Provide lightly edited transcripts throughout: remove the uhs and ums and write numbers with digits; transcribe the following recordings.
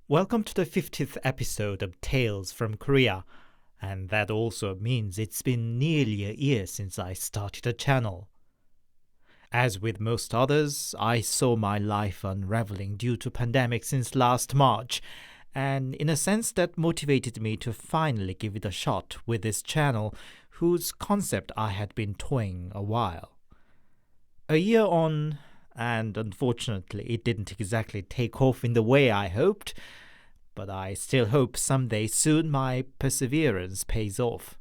Welcome to the 50th episode of Tales from Korea, and that also means it's been nearly a year since I started the channel. As with most others, I saw my life unraveling due to pandemic since last March, and in a sense that motivated me to finally give it a shot with this channel, whose concept I had been toying a while. A year on, and unfortunately it didn't exactly take off in the way I hoped, but I still hope someday soon my perseverance pays off.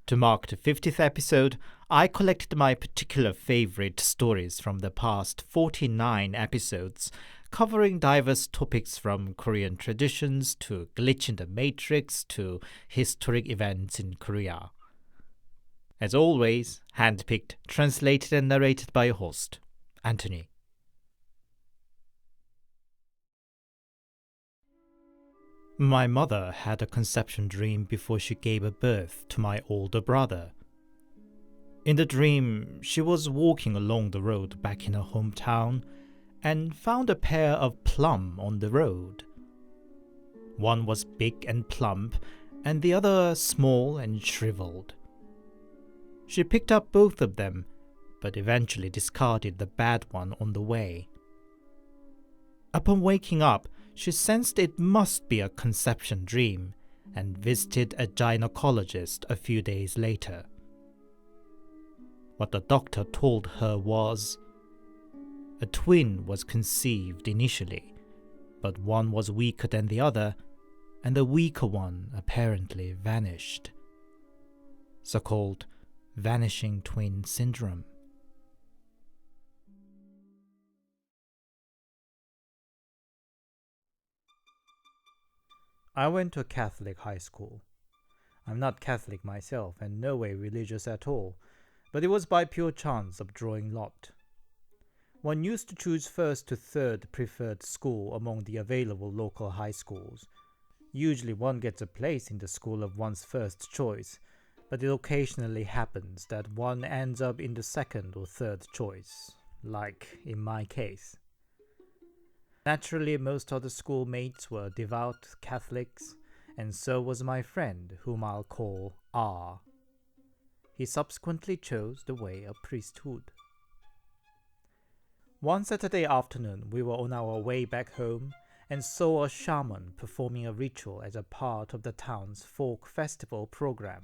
To mark the 50th episode, I collected my particular favorite stories from the past 49 episodes, covering diverse topics from Korean traditions to glitch in the matrix to historic events in Korea. As always, handpicked, translated and narrated by your host, Anthony. My mother had a conception dream before she gave birth to my older brother. In the dream, she was walking along the road back in her hometown and found a pair of plum on the road. One was big and plump, and the other small and shriveled. She picked up both of them, but eventually discarded the bad one on the way. Upon waking up, she sensed it must be a conception dream and visited a gynecologist a few days later. What the doctor told her was, a twin was conceived initially, but one was weaker than the other, and the weaker one apparently vanished. So-called vanishing twin syndrome. I went to a Catholic high school. I'm not Catholic myself and no way religious at all, but it was by pure chance of drawing lot. One used to choose first to third preferred school among the available local high schools. Usually one gets a place in the school of one's first choice, but it occasionally happens that one ends up in the second or third choice, like in my case. Naturally, most other schoolmates were devout Catholics, and so was my friend, whom I'll call R. He subsequently chose the way of priesthood. One Saturday afternoon, we were on our way back home and saw a shaman performing a ritual as a part of the town's folk festival program.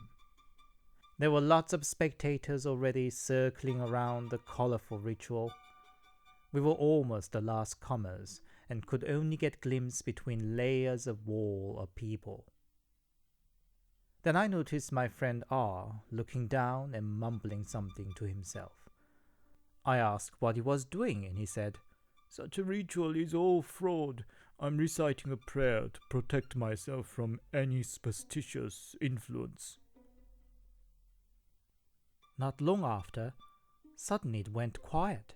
There were lots of spectators already circling around the colorful ritual. We were almost the last comers and could only get glimpses between layers of wall of people. Then I noticed my friend R looking down and mumbling something to himself. I asked what he was doing, and he said, "Such a ritual is all fraud. I'm reciting a prayer to protect myself from any superstitious influence." Not long after, suddenly it went quiet.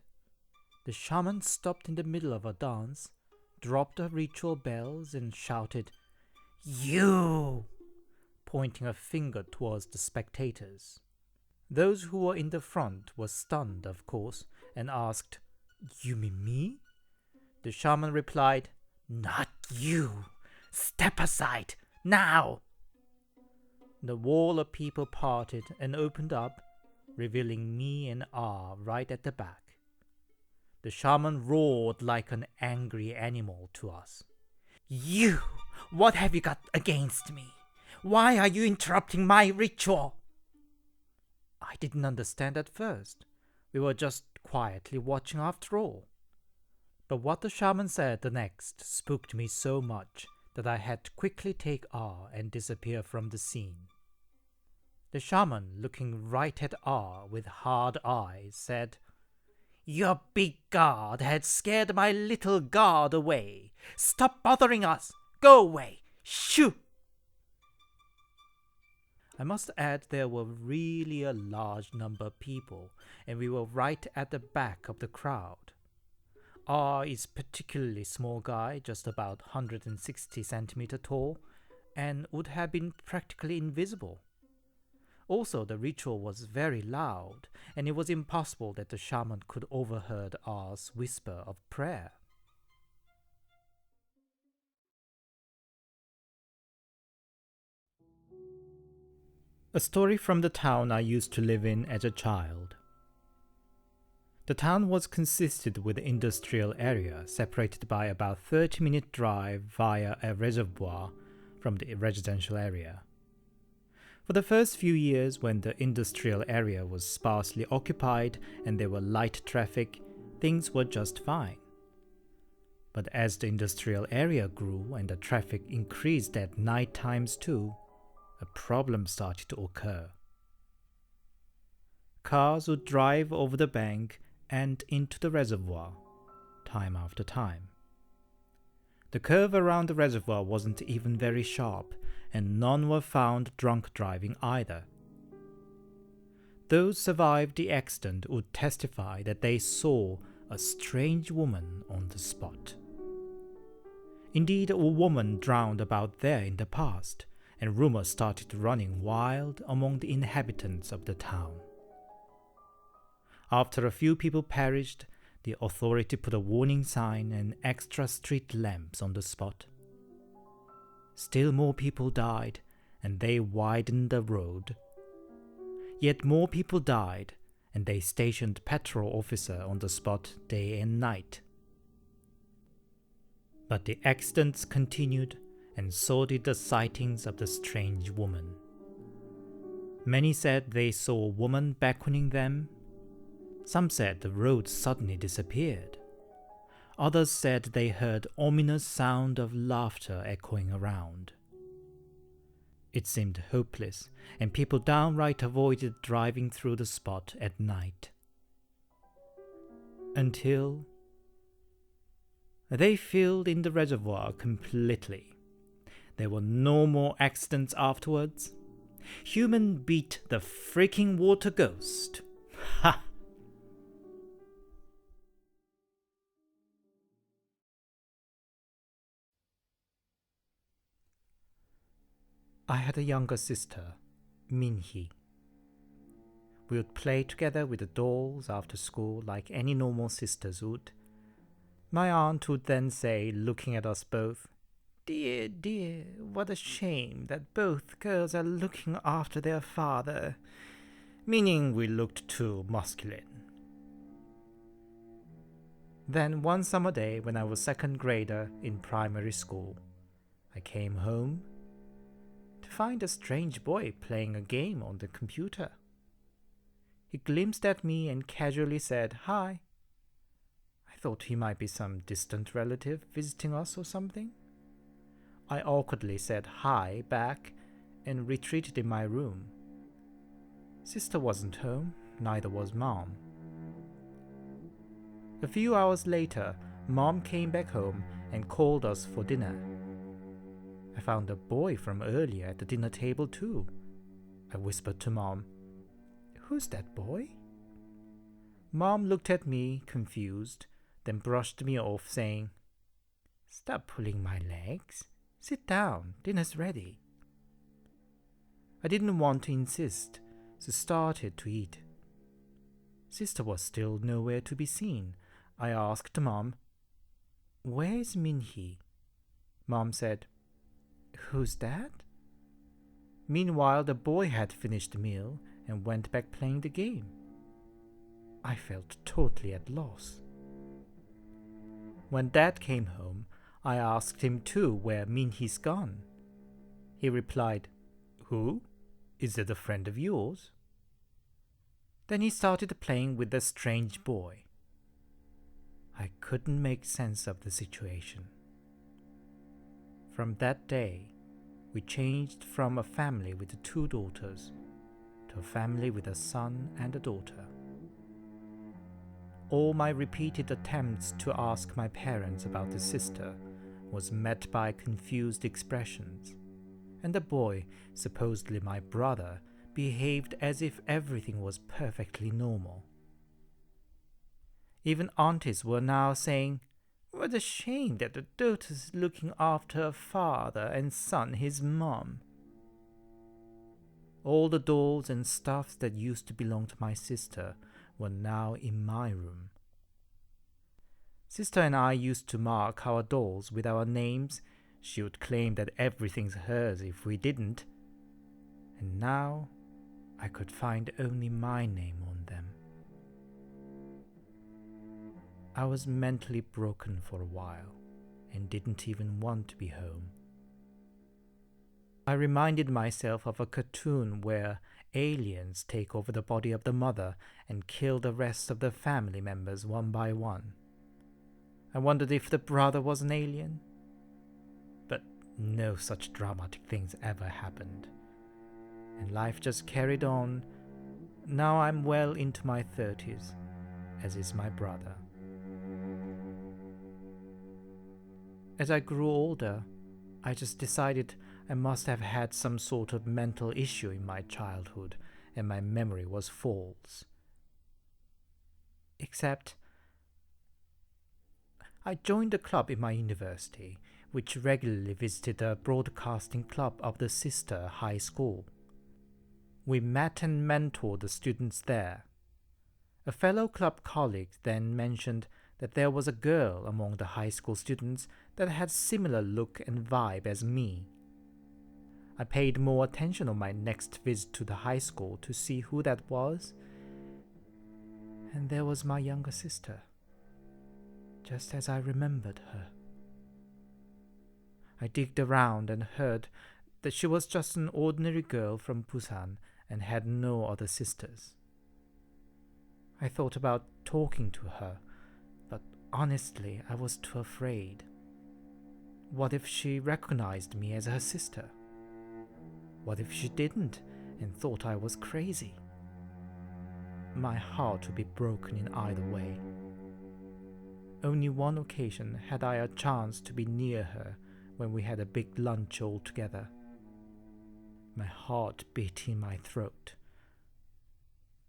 The shaman stopped in the middle of a dance, dropped the ritual bells, and shouted, "You!" pointing a finger towards the spectators. Those who were in the front were stunned, of course, and asked, "You mean me?" The shaman replied, "Not you! Step aside, now!" The wall of people parted and opened up, revealing me and R right at the back. The shaman roared like an angry animal to us. "You! What have you got against me? Why are you interrupting my ritual?" I didn't understand at first. We were just quietly watching after all. But what the shaman said the next spooked me so much that I had to quickly take R and disappear from the scene. The shaman, looking right at R with hard eyes, said, "Your big god had scared my little god away. Stop bothering us! Go away! Shoo!" I must add there were really a large number of people, and we were right at the back of the crowd. R is particularly small guy, just about 160 centimeter tall, and would have been practically invisible. Also, the ritual was very loud, and it was impossible that the shaman could overheard R's whisper of prayer. A story from the town I used to live in as a child. The town was consisted with an industrial area separated by about 30-minute drive via a reservoir from the residential area. For the first few years when the industrial area was sparsely occupied and there were light traffic, things were just fine. But as the industrial area grew and the traffic increased at night times too, a problem started to occur. Cars would drive over the bank and into the reservoir, time after time. The curve around the reservoir wasn't even very sharp, and none were found drunk driving either. Those survived the accident would testify that they saw a strange woman on the spot. Indeed, a woman drowned about there in the past, and rumors started running wild among the inhabitants of the town. After a few people perished, the authority put a warning sign and extra street lamps on the spot. Still more people died, and they widened the road. Yet more people died, and they stationed a patrol officer on the spot day and night. But the accidents continued, and so did the sightings of the strange woman. Many said they saw a woman beckoning them. Some said the road suddenly disappeared. Others said they heard ominous sound of laughter echoing around. It seemed hopeless, and people downright avoided driving through the spot at night. Until they filled in the reservoir completely. There were no more accidents afterwards. Human beat the freaking water ghost. Ha! I had a younger sister, Minhee. We would play together with the dolls after school like any normal sisters would. My aunt would then say, looking at us both, "Dear, dear, what a shame that both girls are looking after their father," meaning we looked too masculine. Then one summer day when I was second grader in primary school, I came home to find a strange boy playing a game on the computer. He glimpsed at me and casually said, "Hi." I thought he might be some distant relative visiting us or something. I awkwardly said hi back and retreated in my room. Sister wasn't home, neither was Mom. A few hours later, Mom came back home and called us for dinner. I found a boy from earlier at the dinner table too. I whispered to Mom, "Who's that boy?" Mom looked at me, confused, then brushed me off, saying, "Stop pulling my legs. Sit down, dinner's ready." I didn't want to insist, so started to eat. Sister was still nowhere to be seen. I asked Mom, "Where's Minhee?" Mom said, "Who's that?" Meanwhile, the boy had finished the meal and went back playing the game. I felt totally at loss. When Dad came home, I asked him too where Minhee's gone. He replied, "Who? Is it a friend of yours?" Then he started playing with the strange boy. I couldn't make sense of the situation. From that day, we changed from a family with 2 daughters to a family with a son and a daughter. All my repeated attempts to ask my parents about the sister was met by confused expressions, and the boy, supposedly my brother, behaved as if everything was perfectly normal. Even aunties were now saying, "What a shame that the daughter's looking after her father and son his mom." All the dolls and stuffs that used to belong to my sister were now in my room. Sister and I used to mark our dolls with our names. She would claim that everything's hers if we didn't. And now I could find only my name on them. I was mentally broken for a while and didn't even want to be home. I reminded myself of a cartoon where aliens take over the body of the mother and kill the rest of the family members one by one. I wondered if the brother was an alien. But no such dramatic things ever happened. And life just carried on. Now I'm well into my 30s, as is my brother. As I grew older, I just decided I must have had some sort of mental issue in my childhood, and my memory was false. Except, I joined a club in my university, which regularly visited the broadcasting club of the sister high school. We met and mentored the students there. A fellow club colleague then mentioned that there was a girl among the high school students that had similar look and vibe as me. I paid more attention on my next visit to the high school to see who that was, and there was my younger sister, just as I remembered her. I digged around and heard that she was just an ordinary girl from Busan and had no other sisters. I thought about talking to her, but honestly, I was too afraid. What if she recognized me as her sister? What if she didn't and thought I was crazy? My heart would be broken in either way. Only one occasion had I a chance to be near her, when we had a big lunch all together. My heart beat in my throat.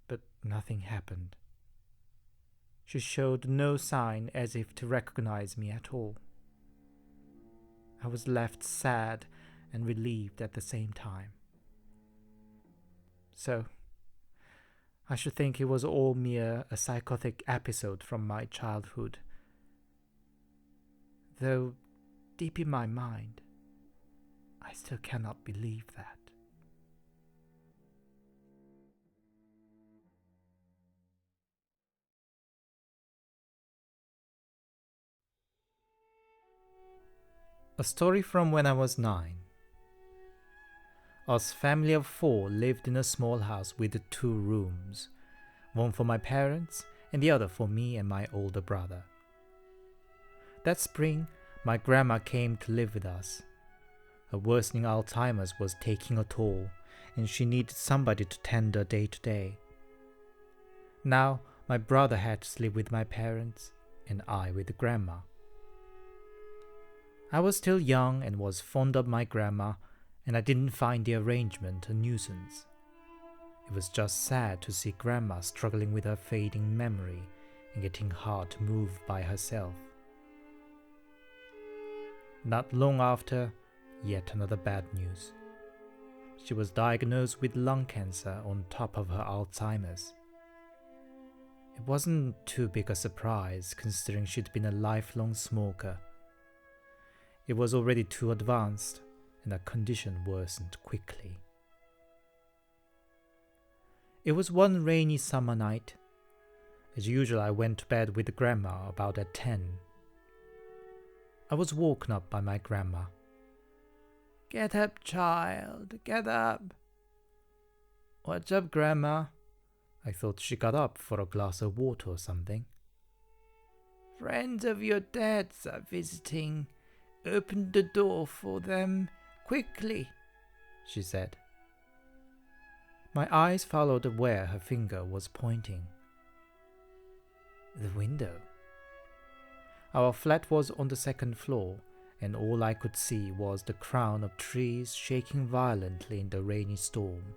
But nothing happened. She showed no sign as if to recognize me at all. I was left sad and relieved at the same time. So, I should think it was all mere a psychotic episode from my childhood. Though, deep in my mind, I still cannot believe that. A story from when I was 9. Us family of 4 lived in a small house with 2 rooms, one for my parents and the other for me and my older brother. That spring, my grandma came to live with us. Her worsening Alzheimer's was taking a toll, and she needed somebody to tend her day to day. Now, my brother had to live with my parents, and I with grandma. I was still young and was fond of my grandma, and I didn't find the arrangement a nuisance. It was just sad to see grandma struggling with her fading memory and getting hard to move by herself. Not long after, yet another bad news. She was diagnosed with lung cancer on top of her Alzheimer's. It wasn't too big a surprise considering she'd been a lifelong smoker. It was already too advanced, and her condition worsened quickly. It was one rainy summer night. As usual, I went to bed with grandma about at 10. I was woken up by my grandma. "Get up, child, get up." "What's up, grandma?" I thought she got up for a glass of water or something. "Friends of your dad's are visiting. Open the door for them, quickly," she said. My eyes followed where her finger was pointing. The window. Our flat was on the 2nd floor, and all I could see was the crown of trees shaking violently in the rainy storm.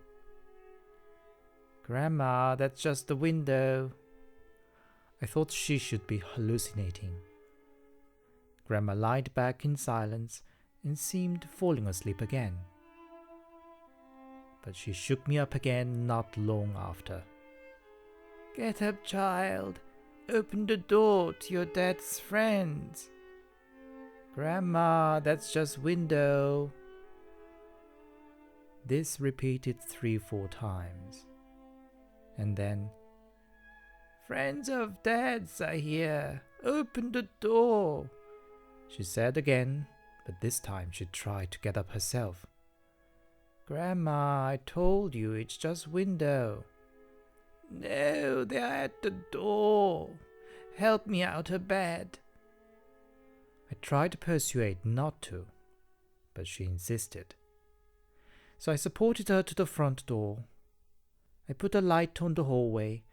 "Grandma, that's just the window." I thought she should be hallucinating. Grandma lied back in silence and seemed falling asleep again. But she shook me up again not long after. "Get up, child. Open the door to your dad's friends." "Grandma, that's just window." This repeated 3-4 times. And then, "Friends of Dad's are here. Open the door," she said again, but this time she tried to get up herself. "Grandma, I told you it's just window." "No, they're at the door. Help me out of bed." I tried to persuade not to, but she insisted. So I supported her to the front door. I put a light on the hallway,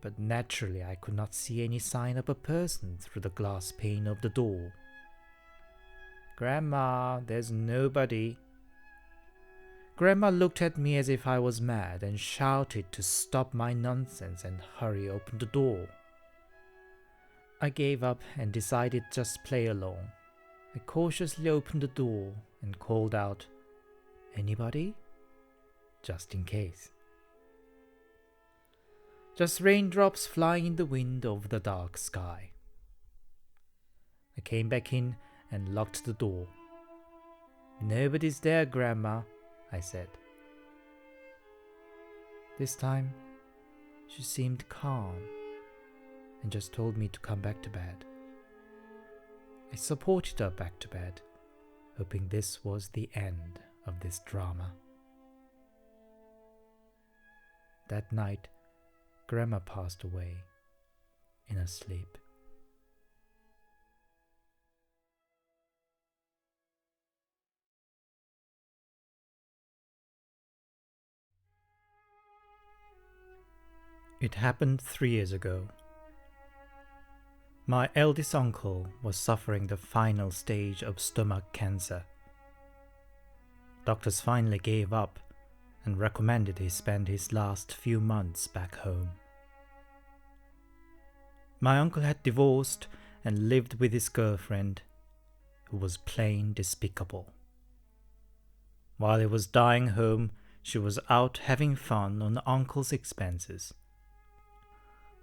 but naturally I could not see any sign of a person through the glass pane of the door. "Grandma, there's nobody." Grandma looked at me as if I was mad and shouted to stop my nonsense and hurry open the door. I gave up and decided just play along. I cautiously opened the door and called out, "Anybody?" just in case. Just raindrops flying in the wind over the dark sky. I came back in and locked the door. "Nobody's there, Grandma," I said. This time, she seemed calm and just told me to come back to bed. I supported her back to bed, hoping this was the end of this drama. That night, Grandma passed away in her sleep. It happened 3 years ago. My eldest uncle was suffering the final stage of stomach cancer. Doctors finally gave up and recommended he spend his last few months back home. My uncle had divorced and lived with his girlfriend, who was plain despicable. While he was dying home, she was out having fun on uncle's expenses.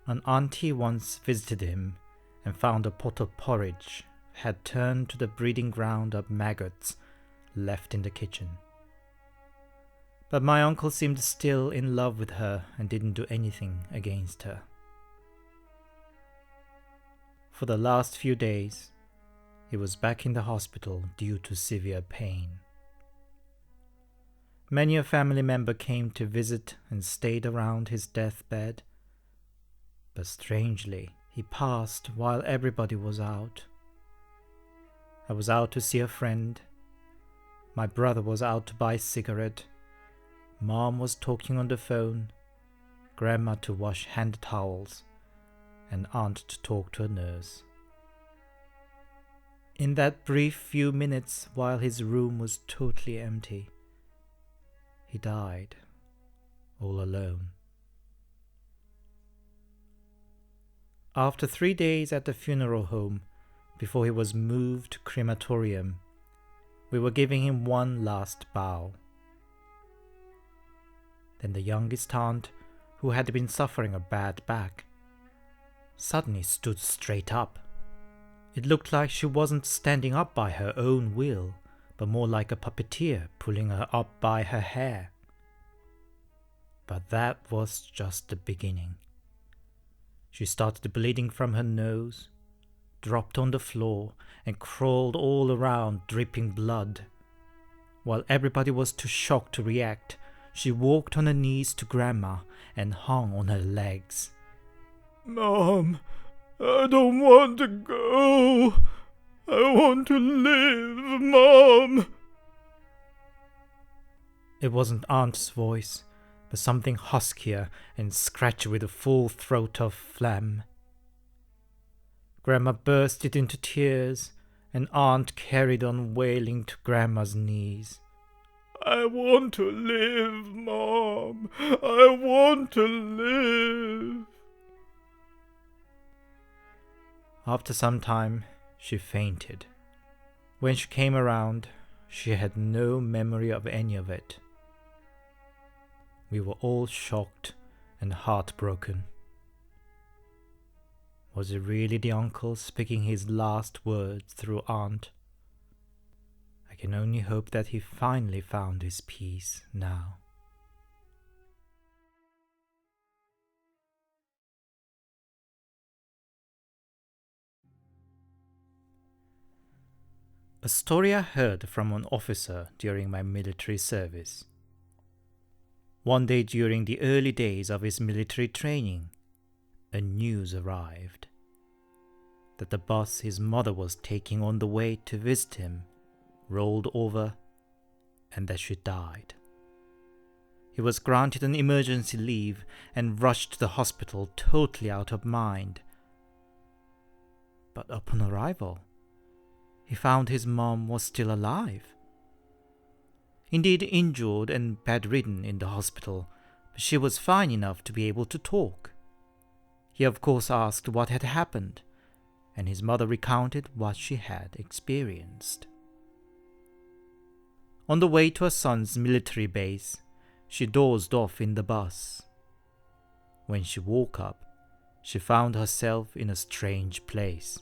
An auntie once visited him and found a pot of porridge had turned to the breeding ground of maggots left in the kitchen. But my uncle seemed still in love with her and didn't do anything against her. For the last few days, he was back in the hospital due to severe pain. Many a family member came to visit and stayed around his deathbed, but strangely, he passed while everybody was out. I was out to see a friend. My brother was out to buy a cigarette. Mom was talking on the phone. Grandma to wash hand towels. And Aunt to talk to a nurse. In that brief few minutes while his room was totally empty, he died, all alone. After 3 days at the funeral home, before he was moved to crematorium, we were giving him one last bow. Then the youngest aunt, who had been suffering a bad back, suddenly stood straight up. It looked like she wasn't standing up by her own will, but more like a puppeteer pulling her up by her hair. But that was just the beginning. She started bleeding from her nose, dropped on the floor, and crawled all around dripping blood. While everybody was too shocked to react, she walked on her knees to Grandma and hung on her legs. "Mom, I don't want to go. I want to live, Mom." It wasn't Aunt's voice, but something huskier and scratchy with a full throat of phlegm. Grandma bursted into tears, and Aunt carried on wailing to Grandma's knees. "I want to live, Mom. I want to live." After some time, she fainted. When she came around, she had no memory of any of it. We were all shocked and heartbroken. Was it really the uncle speaking his last words through Aunt? I can only hope that he finally found his peace now. A story I heard from an officer during my military service. One day during the early days of his military training, a news arrived that the bus his mother was taking on the way to visit him rolled over and that she died. He was granted an emergency leave and rushed to the hospital totally out of mind. But upon arrival, he found his mom was still alive. Indeed injured and bedridden in the hospital, but she was fine enough to be able to talk. He of course asked what had happened, and his mother recounted what she had experienced. On the way to her son's military base, she dozed off in the bus. When she woke up, she found herself in a strange place.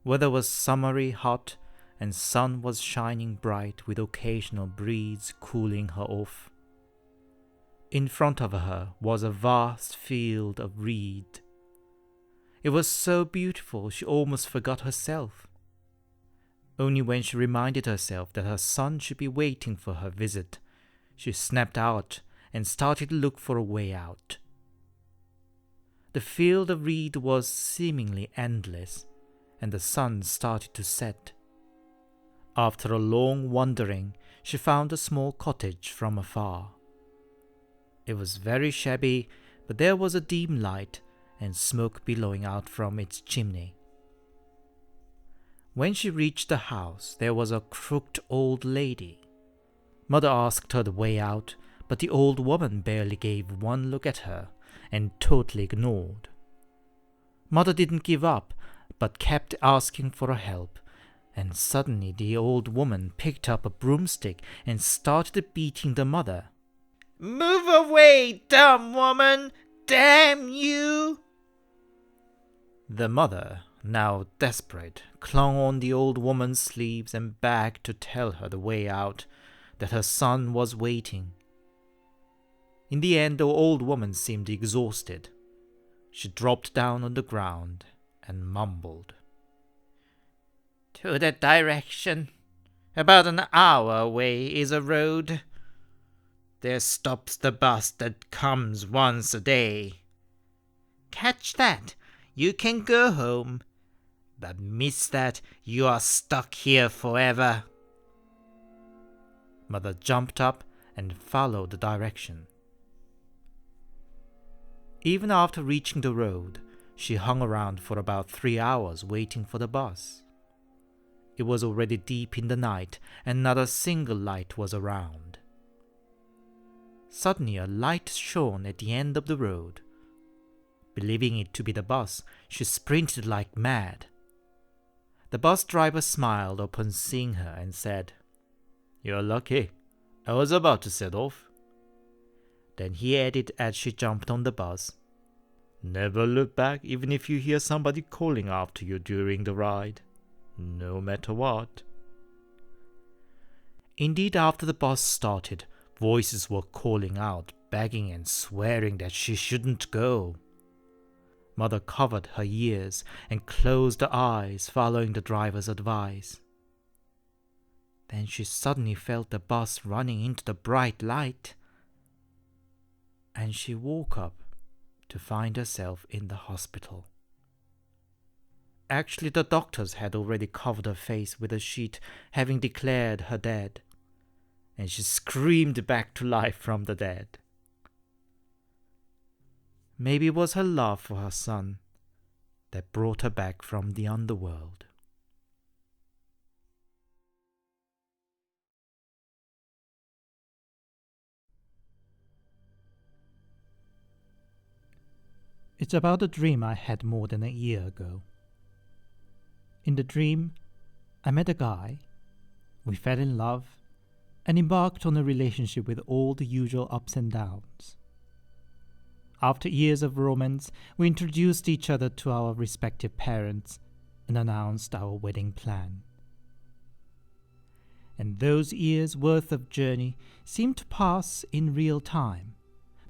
Weather was summery hot, and sun was shining bright with occasional breeze cooling her off. In front of her was a vast field of reed. It was so beautiful she almost forgot herself. Only when she reminded herself that her son should be waiting for her visit, she snapped out and started to look for a way out. The field of reed was seemingly endless, and the sun started to set. After a long wandering, she found a small cottage from afar. It was very shabby, but there was a dim light and smoke billowing out from its chimney. When she reached the house, there was a crooked old lady. Mother asked her the way out, but the old woman barely gave one look at her and totally ignored. Mother didn't give up, but kept asking for help, and suddenly the old woman picked up a broomstick and started beating the mother. "Move away, dumb woman! Damn you!" The mother, now desperate, clung on the old woman's sleeves and begged to tell her the way out, that her son was waiting. In the end, the old woman seemed exhausted. She dropped down on the ground and mumbled, "To that direction. About an hour away is a road. There stops the bus that comes once a day. Catch that, you can go home. But miss that, you are stuck here forever." Mother jumped up and followed the direction. Even after reaching the road, she hung around for about 3 hours waiting for the bus. It was already deep in the night, and not a single light was around. Suddenly a light shone at the end of the road. Believing it to be the bus, she sprinted like mad. The bus driver smiled upon seeing her and said, "You're lucky. I was about to set off." Then he added as she jumped on the bus, "Never look back even if you hear somebody calling after you during the ride, no matter what." Indeed, after the bus started, voices were calling out, begging and swearing that she shouldn't go. Mother covered her ears and closed her eyes, following the driver's advice. Then she suddenly felt the bus running into the bright light, and she woke up to find herself in the hospital. Actually, the doctors had already covered her face with a sheet, having declared her dead, and she screamed back to life from the dead. Maybe it was her love for her son that brought her back from the underworld. It's about a dream I had more than a year ago. In the dream, I met a guy, we fell in love, and embarked on a relationship with all the usual ups and downs. After years of romance, we introduced each other to our respective parents and announced our wedding plan. and those years' worth of journey seemed to pass in real time,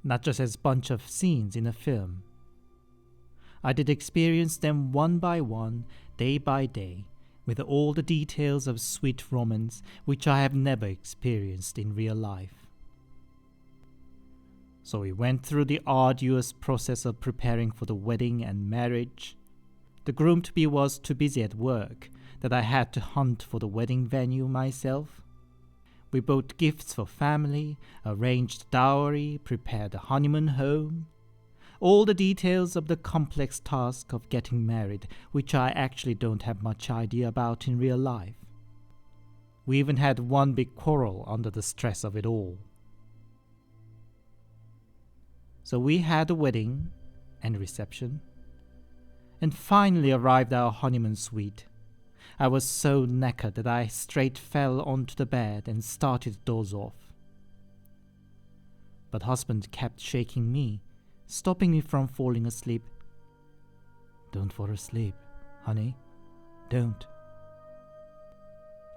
not just as a bunch of scenes in a film. I did experience them one by one, day by day, with all the details of sweet romance which I have never experienced in real life. So we went through the arduous process of preparing for the wedding and marriage. The groom-to-be was too busy at work that I had to hunt for the wedding venue myself. We bought gifts for family, arranged dowry, prepared a honeymoon home. All the details of the complex task of getting married, which I actually don't have much idea about in real life. We even had one big quarrel under the stress of it all. So we had a wedding and reception, and finally arrived at our honeymoon suite. I was so knackered that I straight fell onto the bed and started to doze off. But husband kept shaking me, stopping me from falling asleep. "Don't fall asleep, honey. Don't."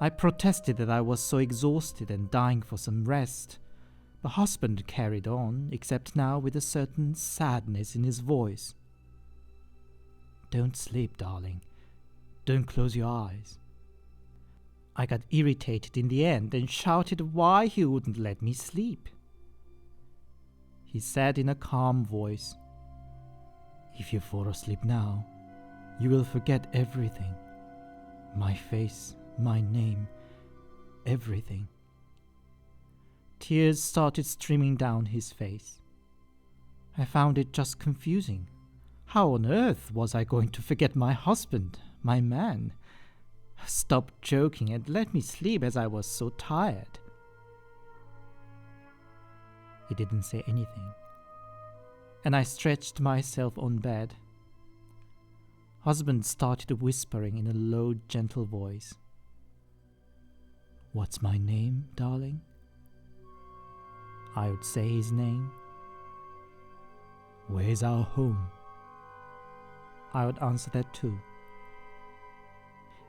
I protested that I was so exhausted and dying for some rest. But husband carried on, except now with a certain sadness in his voice. "Don't sleep, darling. Don't close your eyes." I got irritated in the end and shouted why he wouldn't let me sleep. He said in a calm voice, "If you fall asleep now, you will forget everything. My face, my name, everything." Tears started streaming down his face. I found it just confusing. How on earth was I going to forget my husband, my man? Stop joking and let me sleep, as I was so tired. He didn't say anything, and I stretched myself on bed. Husband started whispering in a low, gentle voice. "What's my name, darling?" I would say his name. "Where's our home?" I would answer that too.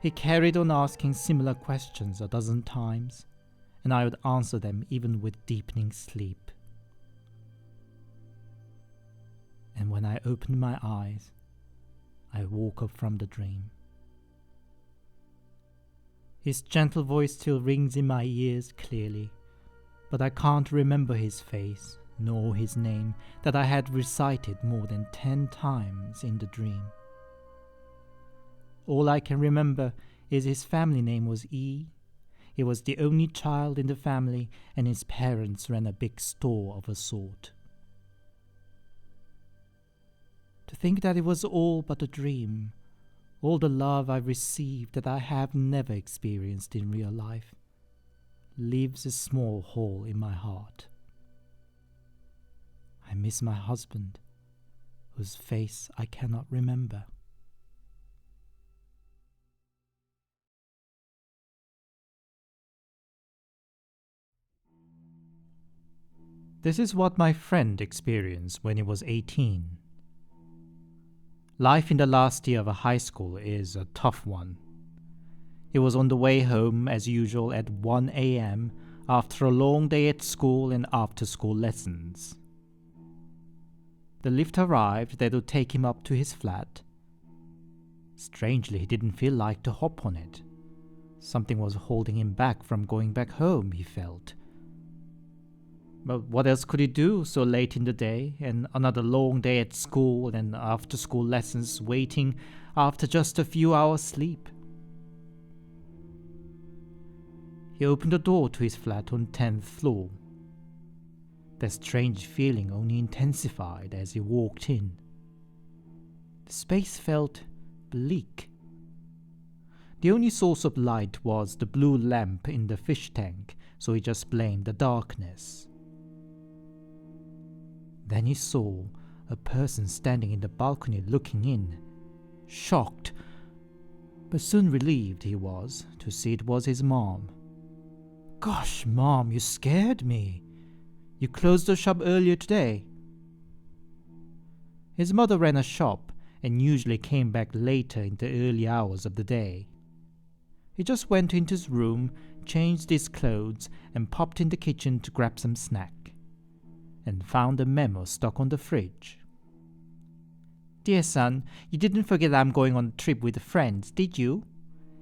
He carried on asking similar questions a dozen times, and I would answer them even with deepening sleep. And when I opened my eyes, I woke up from the dream. His gentle voice still rings in my ears clearly, but I can't remember his face nor his name that I had recited more than 10 times in the dream. All I can remember is his family name was E. He was the only child in the family, and his parents ran a big store of a sort. To think that it was all but a dream, all the love I received that I have never experienced in real life, leaves a small hole in my heart. I miss my husband, whose face I cannot remember. This is what my friend experienced when he was 18. Life in the last year of high school is a tough one. He was on the way home as usual at 1 a.m. after a long day at school and after-school lessons. The lift arrived that would take him up to his flat. Strangely, he didn't feel like to hop on it. Something was holding him back from going back home, he felt. But what else could he do so late in the day, and another long day at school and after-school lessons waiting after just a few hours' sleep? He opened the door to his flat on 10th floor. The strange feeling only intensified as he walked in. The space felt bleak. The only source of light was the blue lamp in the fish tank, so he just blamed the darkness. Then he saw a person standing in the balcony looking in, shocked, but soon relieved he was to see it was his mom. "Gosh, Mom, you scared me. You closed the shop earlier today." His mother ran a shop and usually came back later in the early hours of the day. He just went into his room, changed his clothes, and popped in the kitchen to grab some snack, and found a memo stuck on the fridge. "Dear son, you didn't forget I'm going on a trip with friends, did you?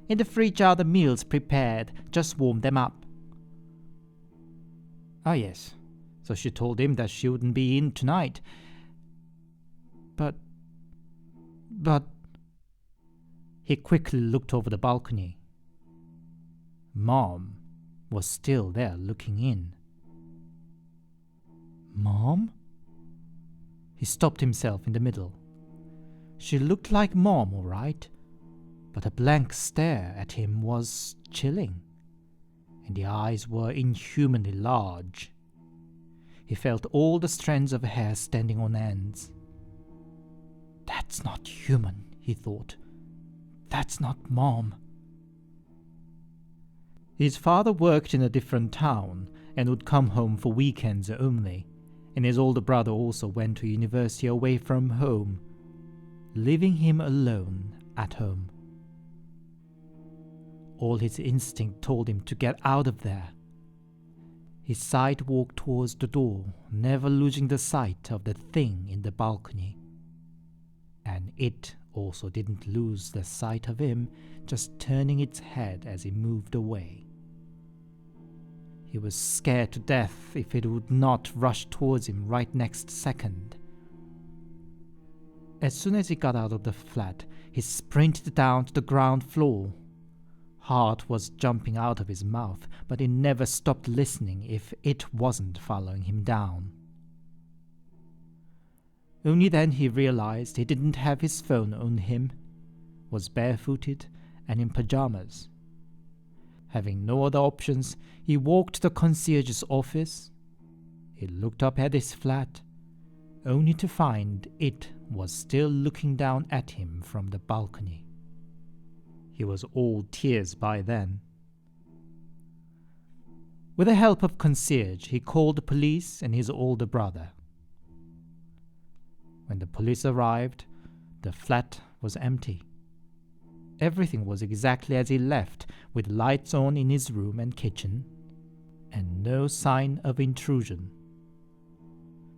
In the fridge are the meals prepared, just warm them up." "Ah, yes." So she told him that she wouldn't be in tonight. But... He quickly looked over the balcony. Mom was still there looking in. Mom? He stopped himself in the middle. She looked like Mom, all right, but a blank stare at him was chilling, and the eyes were inhumanly large. He felt all the strands of hair standing on ends. "That's not human," he thought. "That's not Mom." His father worked in a different town and would come home for weekends only, and his older brother also went to university away from home, leaving him alone at home. All his instinct told him to get out of there. His sight walked towards the door, never losing the sight of the thing in the balcony. And it also didn't lose the sight of him, just turning its head as he moved away. He was scared to death if it would not rush towards him right next second. As soon as he got out of the flat, he sprinted down to the ground floor. Heart was jumping out of his mouth, but he never stopped listening if it wasn't following him down. Only then he realized he didn't have his phone on him, was barefooted and in pajamas. Having no other options, he walked to the concierge's office. He looked up at his flat, only to find it was still looking down at him from the balcony. He was all tears by then. With the help of concierge, he called the police and his older brother. When the police arrived, the flat was empty. Everything was exactly as he left, with lights on in his room and kitchen, and no sign of intrusion.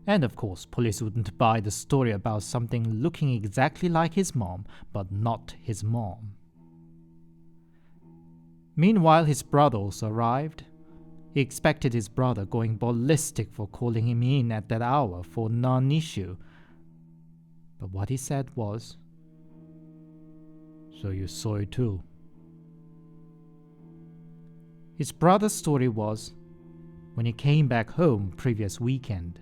And of course, police wouldn't buy the story about something looking exactly like his mom, but not his mom. Meanwhile, his brother also arrived. He expected his brother going ballistic for calling him in at that hour for non-issue. But what he said was, "So you saw it too?" His brother's story was, when he came back home previous weekend,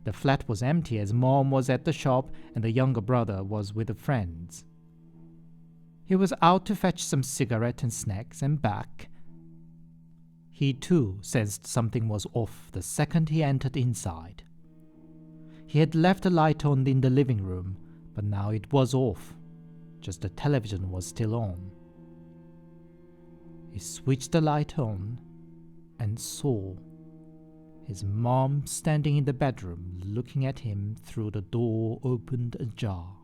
the flat was empty as Mom was at the shop and the younger brother was with the friends. He was out to fetch some cigarette and snacks and back. He too sensed something was off the second he entered inside. He had left the light on in the living room, but now it was off. Just the television was still on. He switched the light on and saw his mom standing in the bedroom looking at him through the door opened ajar.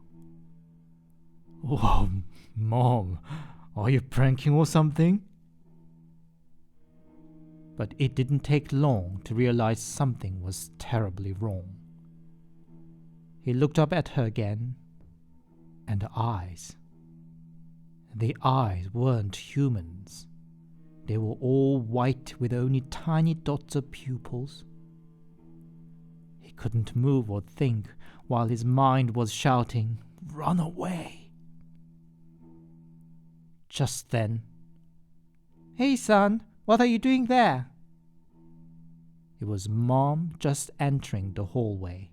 "Whoa, Mom, are you pranking or something?" But it didn't take long to realize something was terribly wrong. He looked up at her again, and the eyes weren't humans. They were all white with only tiny dots of pupils. He couldn't move or think while his mind was shouting, "Run away!" Just then, "Hey son, what are you doing there?" It was Mom just entering the hallway.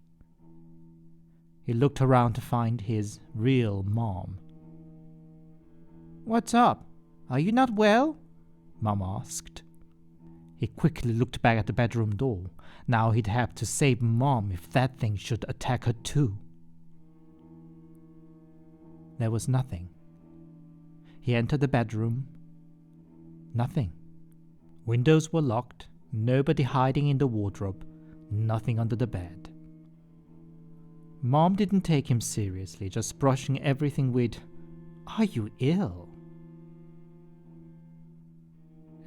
He looked around to find his real mom. "What's up? Are you not well?" Mom asked. He quickly looked back at the bedroom door. Now he'd have to save Mom if that thing should attack her too. There was nothing. He entered the bedroom. Nothing. Windows were locked, nobody hiding in the wardrobe, nothing under the bed. Mom didn't take him seriously, just brushing everything with, "Are you ill?"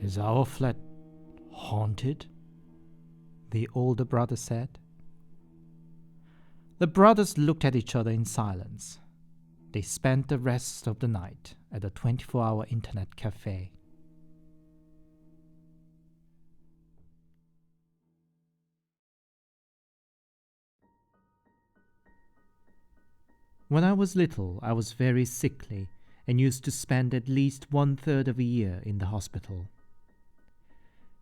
Is our flat haunted? The older brother said. The brothers looked at each other in silence. They spent the rest of the night at a 24-hour internet cafe. When I was little, I was very sickly and used to spend at least 1/3 of a year in the hospital.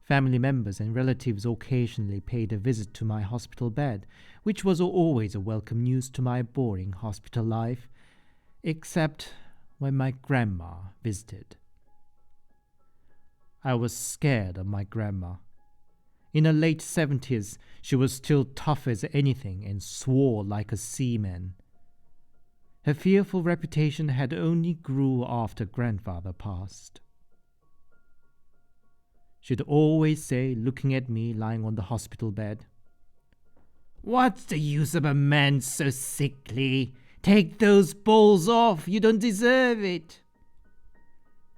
Family members and relatives occasionally paid a visit to my hospital bed, which was always a welcome news to my boring hospital life, except when my grandma visited. I was scared of my grandma. In her late 70s, she was still tough as anything and swore like a seaman. Her fearful reputation had only grew after grandfather passed. She'd always say, looking at me lying on the hospital bed, "What's the use of a man so sickly? Take those balls off, you don't deserve it."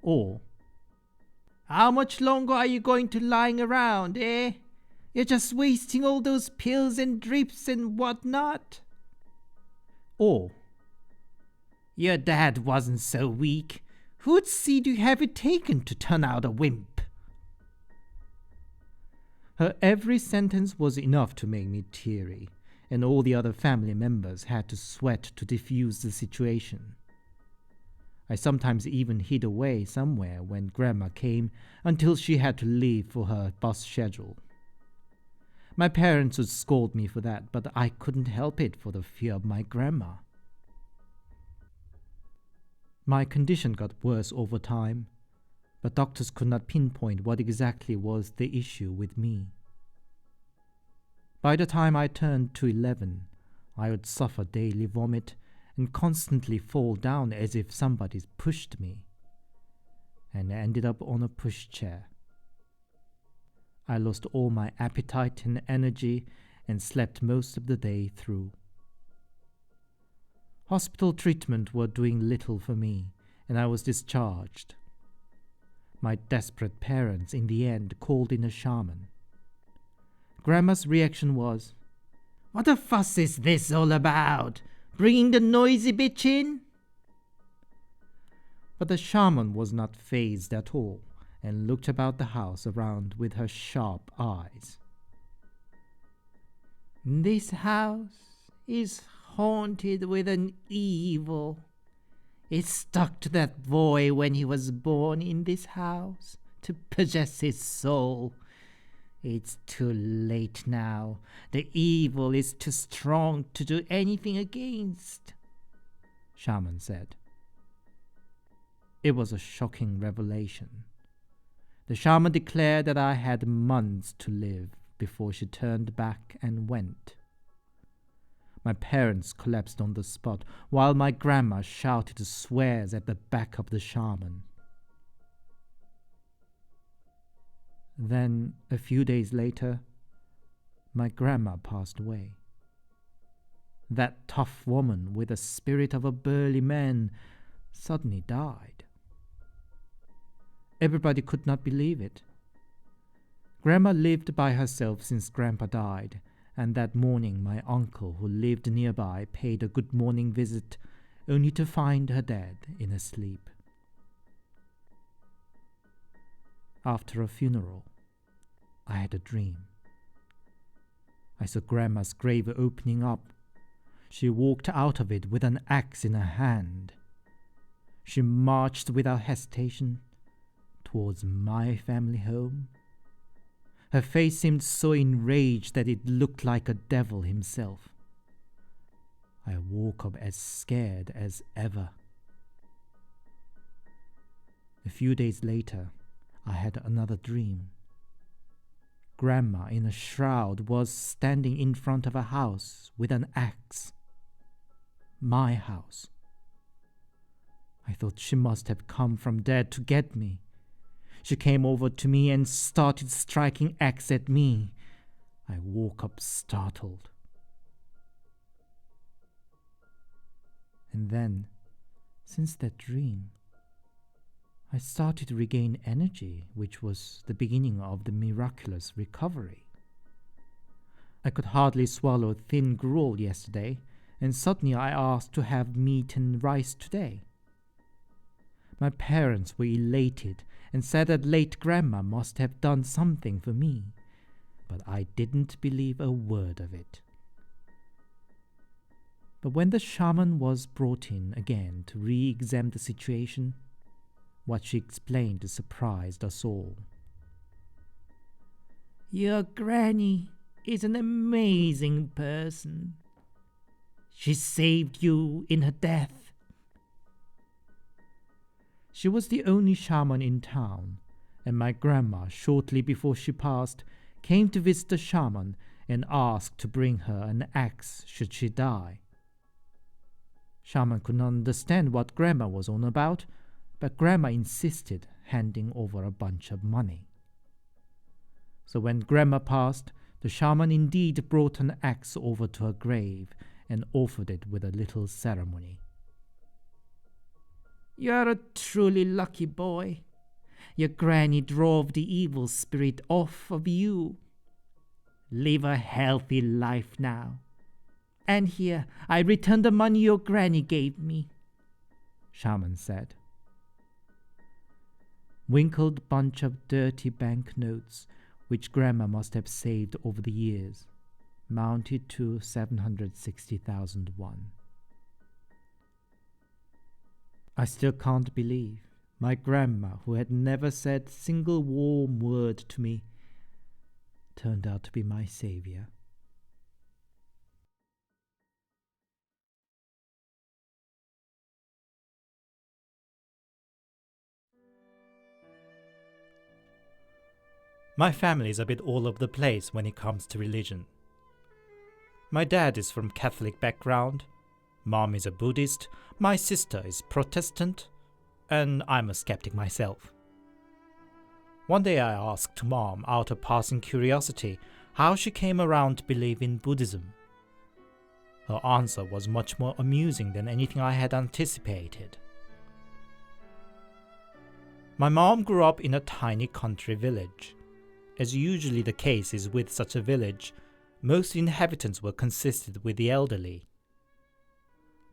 Or, "How much longer are you going to lying around, eh? You're just wasting all those pills and drips and whatnot." Or, "Your dad wasn't so weak. Who'd see to have it taken to turn out a wimp?" Her every sentence was enough to make me teary, and all the other family members had to sweat to diffuse the situation. I sometimes even hid away somewhere when Grandma came until she had to leave for her bus schedule. My parents would scold me for that, but I couldn't help it for the fear of my grandma. My condition got worse over time, but doctors could not pinpoint what exactly was the issue with me. By the time I turned to 11, I would suffer daily vomit and constantly fall down as if somebody pushed me, and ended up on a pushchair. I lost all my appetite and energy and slept most of the day through. Hospital treatment were doing little for me, and I was discharged. My desperate parents in the end called in a shaman. Grandma's reaction was, "What the fuss is this all about? Bringing the noisy bitch in?" But the shaman was not fazed at all and looked about the house around with her sharp eyes. "This house is haunted with an evil. It stuck to that boy when he was born in this house to possess his soul. It's too late now. The evil is too strong to do anything against," shaman said. It was a shocking revelation. The shaman declared that I had months to live before she turned back and went. My parents collapsed on the spot, while my grandma shouted swears at the back of the shaman. Then, a few days later, my grandma passed away. That tough woman with the spirit of a burly man suddenly died. Everybody could not believe it. Grandma lived by herself since Grandpa died, and that morning my uncle, who lived nearby, paid a good morning visit, only to find her dead in her sleep. After a funeral, I had a dream. I saw Grandma's grave opening up. She walked out of it with an axe in her hand. She marched without hesitation towards my family home. Her face seemed so enraged that it looked like a devil himself. I woke up as scared as ever. A few days later, I had another dream. Grandma, in a shroud, was standing in front of a house with an axe. My house. I thought she must have come from dead to get me. She came over to me and started striking axe at me. I woke up startled. And then, since that dream, I started to regain energy, which was the beginning of the miraculous recovery. I could hardly swallow thin gruel yesterday, and suddenly I asked to have meat and rice today. My parents were elated and said that late grandma must have done something for me, but I didn't believe a word of it. But when the shaman was brought in again to re-examine the situation, what she explained surprised us all. Your granny is an amazing person. She saved you in her death. She was the only shaman in town, and my grandma, shortly before she passed, came to visit the shaman and asked to bring her an axe should she die. Shaman could not understand what grandma was on about, but grandma insisted, handing over a bunch of money. So when grandma passed, the shaman indeed brought an axe over to her grave and offered it with a little ceremony. You're a truly lucky boy. Your granny drove the evil spirit off of you. Live a healthy life now. And here, I return the money your granny gave me, shaman said. Wrinkled bunch of dirty banknotes, which grandma must have saved over the years, mounted to 760,000 won. I still can't believe my grandma, who had never said a single warm word to me, turned out to be my savior. My family is a bit all over the place when it comes to religion. My dad is from Catholic background, mom is a Buddhist, my sister is Protestant, and I'm a skeptic myself. One day I asked mom, out of passing curiosity, how she came around to believe in Buddhism. Her answer was much more amusing than anything I had anticipated. My mom grew up in a tiny country village. As usually the case is with such a village, most inhabitants were consisted with the elderly.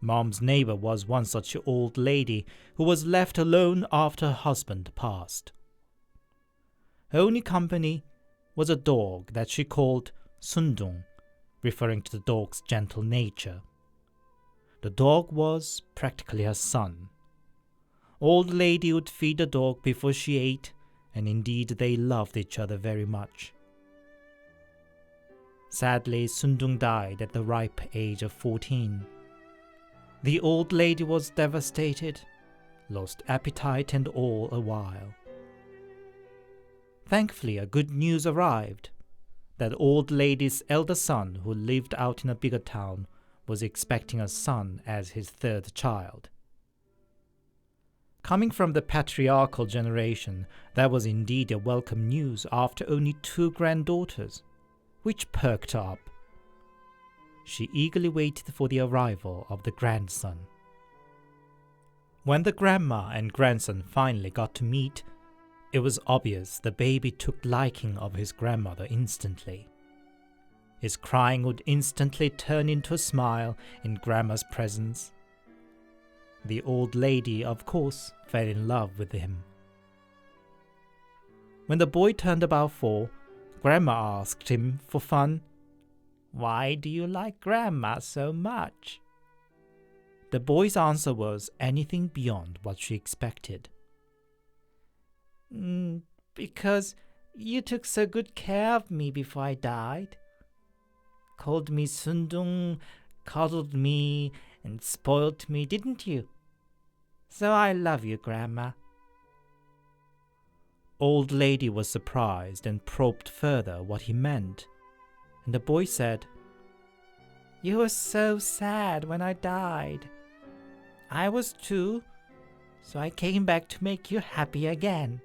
Mom's neighbor was one such old lady who was left alone after her husband passed. Her only company was a dog that she called Sundung, referring to the dog's gentle nature. The dog was practically her son. Old lady would feed the dog before she ate, and indeed they loved each other very much. Sadly, Sundung died at the ripe age of 14. The old lady was devastated, lost appetite and all a while. Thankfully, a good news arrived. That old lady's elder son, who lived out in a bigger town, was expecting a son as his third child. Coming from the patriarchal generation, that was indeed a welcome news after only 2 granddaughters, which perked her up. She eagerly waited for the arrival of the grandson. When the grandma and grandson finally got to meet, it was obvious the baby took liking of his grandmother instantly. His crying would instantly turn into a smile in grandma's presence. The old lady, of course, fell in love with him. When the boy turned about 4, grandma asked him for fun, "Why do you like grandma so much?" The boy's answer was anything beyond what she expected. Because you took so good care of me before I died. Called me Sundung, cuddled me, and spoiled me, didn't you? So I love you, Grandma. Old lady was surprised and probed further what he meant, and the boy said, "You were so sad when I died. I was too, so I came back to make you happy again."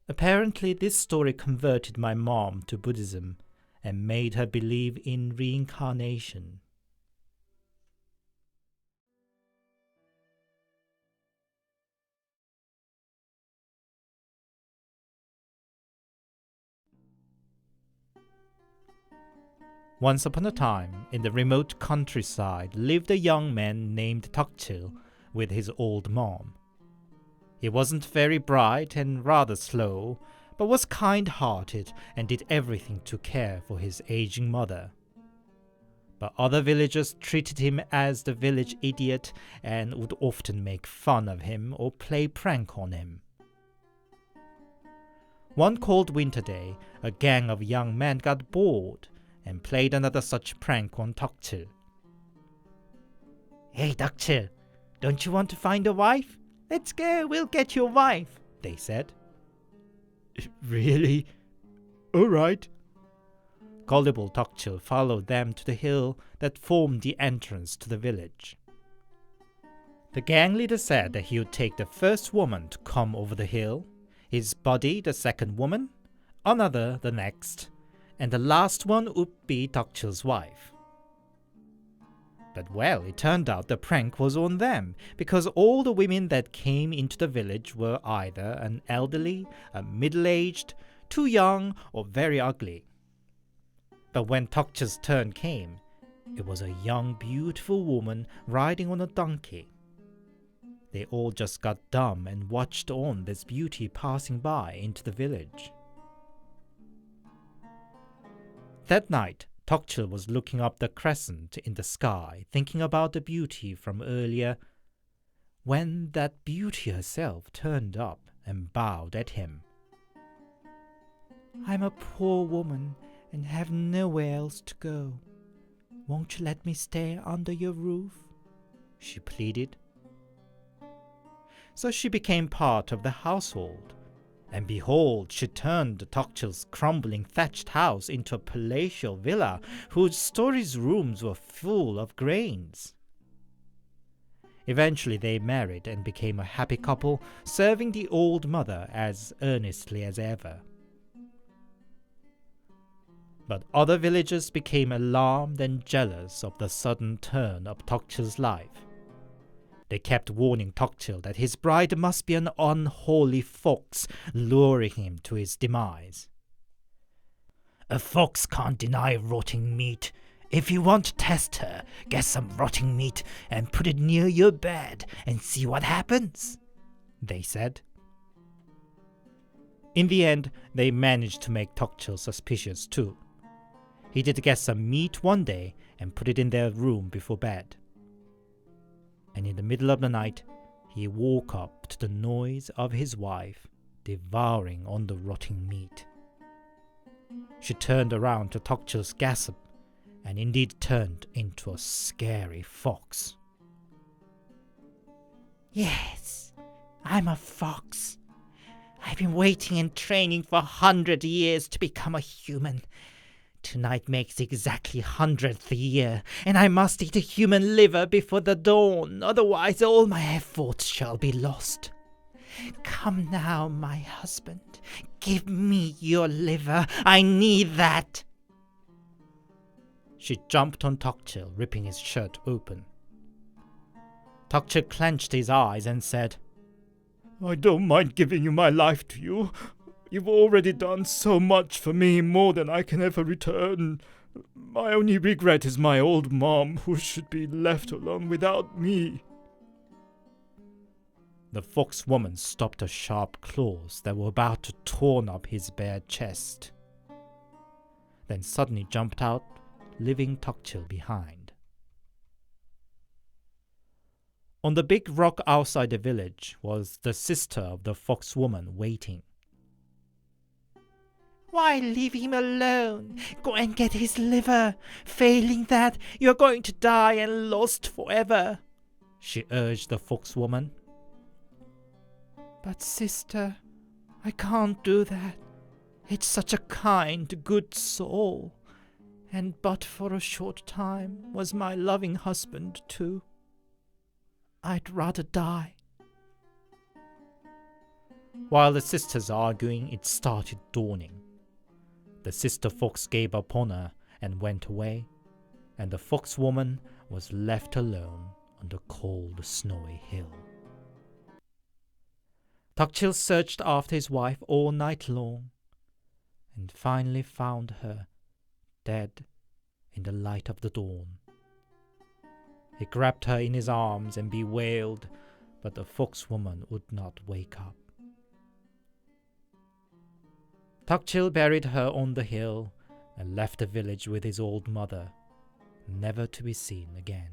Apparently, this story converted my mom to Buddhism and made her believe in reincarnation. Once upon a time, in the remote countryside, lived a young man named Tokchil with his old mom. He wasn't very bright and rather slow, but was kind-hearted and did everything to care for his aging mother. But other villagers treated him as the village idiot and would often make fun of him or play prank on him. One cold winter day, a gang of young men got bored and played another such prank on Tokchil. "Hey, Tokchil, don't you want to find a wife? Let's go, we'll get you a wife," they said. "Really? All right." Gullible Tokchil followed them to the hill that formed the entrance to the village. The gang leader said that he would take the first woman to come over the hill, his buddy the second woman, another the next, and the last one would be Tokchil's wife. But well, it turned out the prank was on them, because all the women that came into the village were either an elderly, a middle-aged, too young, or very ugly. But when Tokchil's turn came, it was a young, beautiful woman riding on a donkey. They all just got dumb and watched on this beauty passing by into the village. That night, Tokchil was looking up the crescent in the sky, thinking about the beauty from earlier, when that beauty herself turned up and bowed at him. "I'm a poor woman and have nowhere else to go. Won't you let me stay under your roof?" she pleaded. So she became part of the household, and behold, she turned Tokchil's crumbling thatched house into a palatial villa whose stories' rooms were full of grains. Eventually they married and became a happy couple, serving the old mother as earnestly as ever. But other villagers became alarmed and jealous of the sudden turn of Tokchil's life. They kept warning Tokchil that his bride must be an unholy fox, luring him to his demise. "A fox can't deny rotting meat. If you want to test her, get some rotting meat and put it near your bed and see what happens," they said. In the end, they managed to make Tokchil suspicious too. He did get some meat one day and put it in their room before bed. And in the middle of the night, he woke up to the noise of his wife devouring on the rotting meat. She turned around to Tokchil's gossip, and indeed turned into a scary fox. "Yes, I'm a fox. I've been waiting and training for 100 years to become a human. Tonight makes exactly 100th year, and I must eat a human liver before the dawn, otherwise all my efforts shall be lost. Come now, my husband, give me your liver, I need that." She jumped on Tokchil, ripping his shirt open. Tokchil clenched his eyes and said, "I don't mind giving my life to you. You've already done so much for me, more than I can ever return. My only regret is my old mom, who should be left alone without me." The fox woman stopped her sharp claws that were about to torn up his bare chest, then suddenly jumped out, leaving Tokchil behind. On the big rock outside the village was the sister of the fox woman waiting. "Why leave him alone? Go and get his liver. Failing that, you're going to die and lost forever," she urged the fox woman. "But sister, I can't do that. It's such a kind, good soul, and but for a short time was my loving husband too. I'd rather die." While the sisters were arguing, it started dawning. The sister fox gave up on her and went away, and the fox woman was left alone on the cold, snowy hill. Tokchil searched after his wife all night long, and finally found her, dead in the light of the dawn. He grabbed her in his arms and bewailed, but the foxwoman would not wake up. Tukchil buried her on the hill and left the village with his old mother, never to be seen again.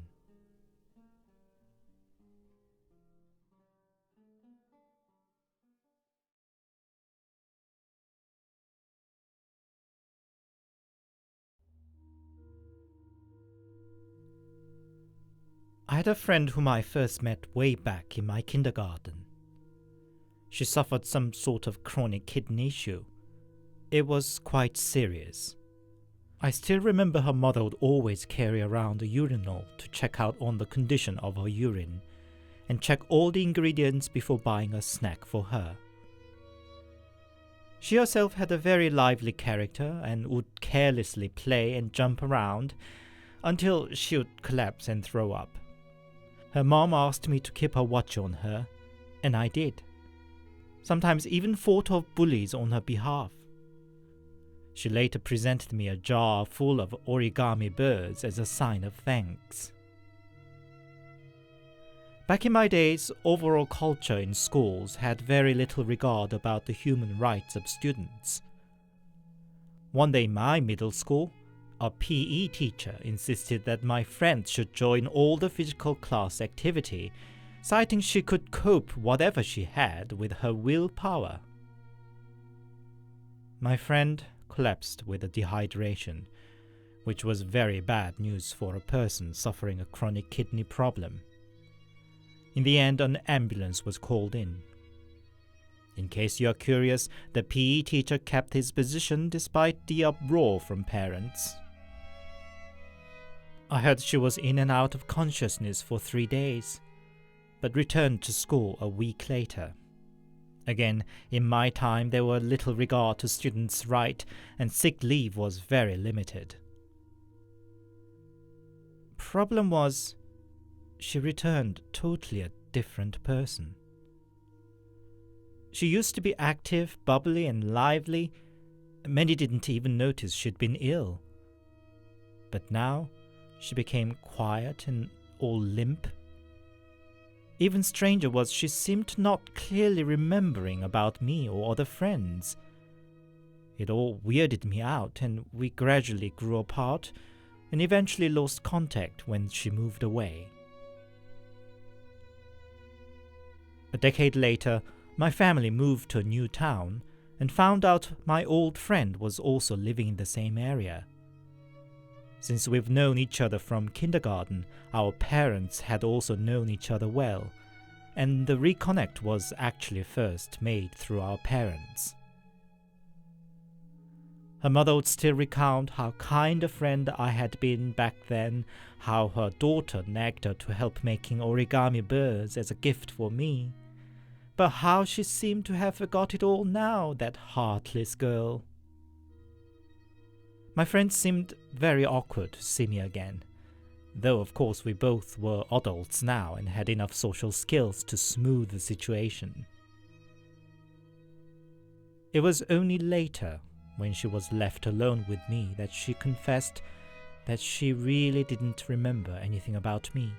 I had a friend whom I first met way back in my kindergarten. She suffered some sort of chronic kidney issue. It was quite serious. I still remember her mother would always carry around a urinal to check out on the condition of her urine and check all the ingredients before buying a snack for her. She herself had a very lively character and would carelessly play and jump around until she would collapse and throw up. Her mom asked me to keep a watch on her, and I did. Sometimes even fought off bullies on her behalf. She later presented me a jar full of origami birds as a sign of thanks. Back in my days, overall culture in schools had very little regard about the human rights of students. One day in my middle school, a PE teacher insisted that my friend should join all the physical class activity, citing she could cope whatever she had with her willpower. My friend collapsed with a dehydration, which was very bad news for a person suffering a chronic kidney problem. In the end, an ambulance was called in. In case you are curious, the PE teacher kept his position despite the uproar from parents. I heard she was in and out of consciousness for 3 days, but returned to school a week later. Again, in my time there were little regard to students' right, and sick leave was very limited. Problem was, she returned totally a different person. She used to be active, bubbly, and lively. Many didn't even notice she'd been ill. But now, she became quiet and all limp. Even stranger was she seemed not clearly remembering about me or other friends. It all weirded me out, and we gradually grew apart and eventually lost contact when she moved away. A decade later, my family moved to a new town and found out my old friend was also living in the same area. Since we've known each other from kindergarten, our parents had also known each other well, and the reconnect was actually first made through our parents. Her mother would still recount how kind a friend I had been back then, how her daughter nagged her to help making origami birds as a gift for me, but how she seemed to have forgot it all now, that heartless girl. My friend seemed very awkward to see me again, though of course we both were adults now and had enough social skills to smooth the situation. It was only later, when she was left alone with me, that she confessed that she really didn't remember anything about me.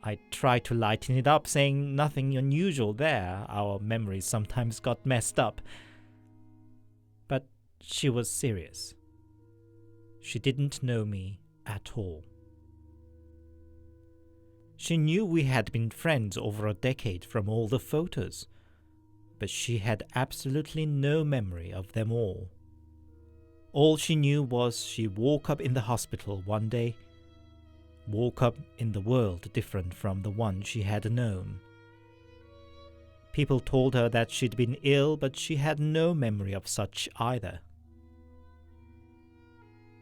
I tried to lighten it up, saying nothing unusual there, our memories sometimes got messed up. But she was serious. She didn't know me at all. She knew we had been friends over a decade from all the photos, but she had absolutely no memory of them all. All she knew was she woke up in the hospital one day, woke up in the world different from the one she had known. People told her that she'd been ill, but she had no memory of such either.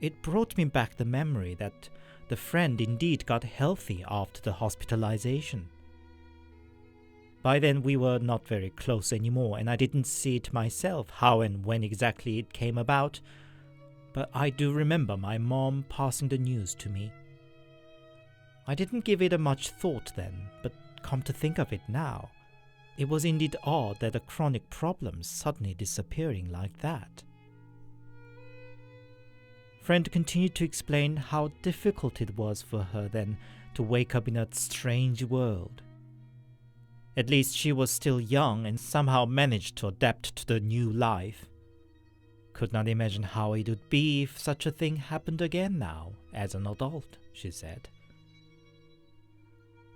It brought me back the memory that the friend indeed got healthy after the hospitalization. By then we were not very close anymore, and I didn't see it myself how and when exactly it came about, but I do remember my mom passing the news to me. I didn't give it a much thought then, but come to think of it now, it was indeed odd that a chronic problem suddenly disappearing like that. Friend continued to explain how difficult it was for her then to wake up in that strange world. At least she was still young and somehow managed to adapt to the new life. Could not imagine how it would be if such a thing happened again now, as an adult, she said.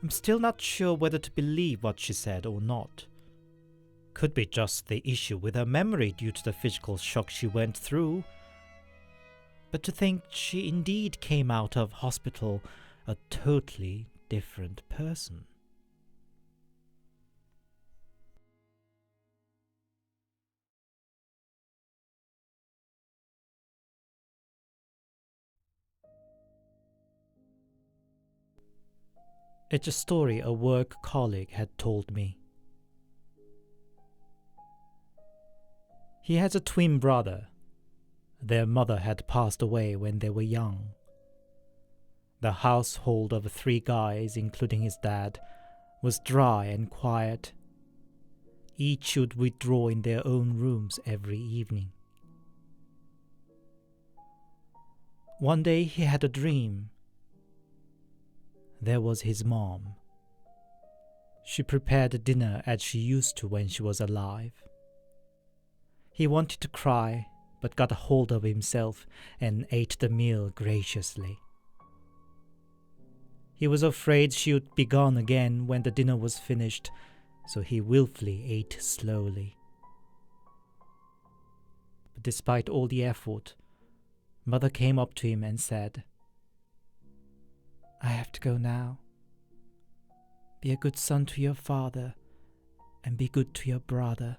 I'm still not sure whether to believe what she said or not. Could be just the issue with her memory due to the physical shock she went through. But to think she indeed came out of hospital a totally different person. It's a story a work colleague had told me. He has a twin brother. Their mother had passed away when they were young. The household of 3 guys, including his dad, was dry and quiet. Each would withdraw in their own rooms every evening. One day he had a dream. There was his mom. She prepared dinner as she used to when she was alive. He wanted to cry, but got a hold of himself and ate the meal graciously. He was afraid she would be gone again when the dinner was finished, so he willfully ate slowly. But despite all the effort, Mother came up to him and said, "I have to go now. Be a good son to your father, and be good to your brother."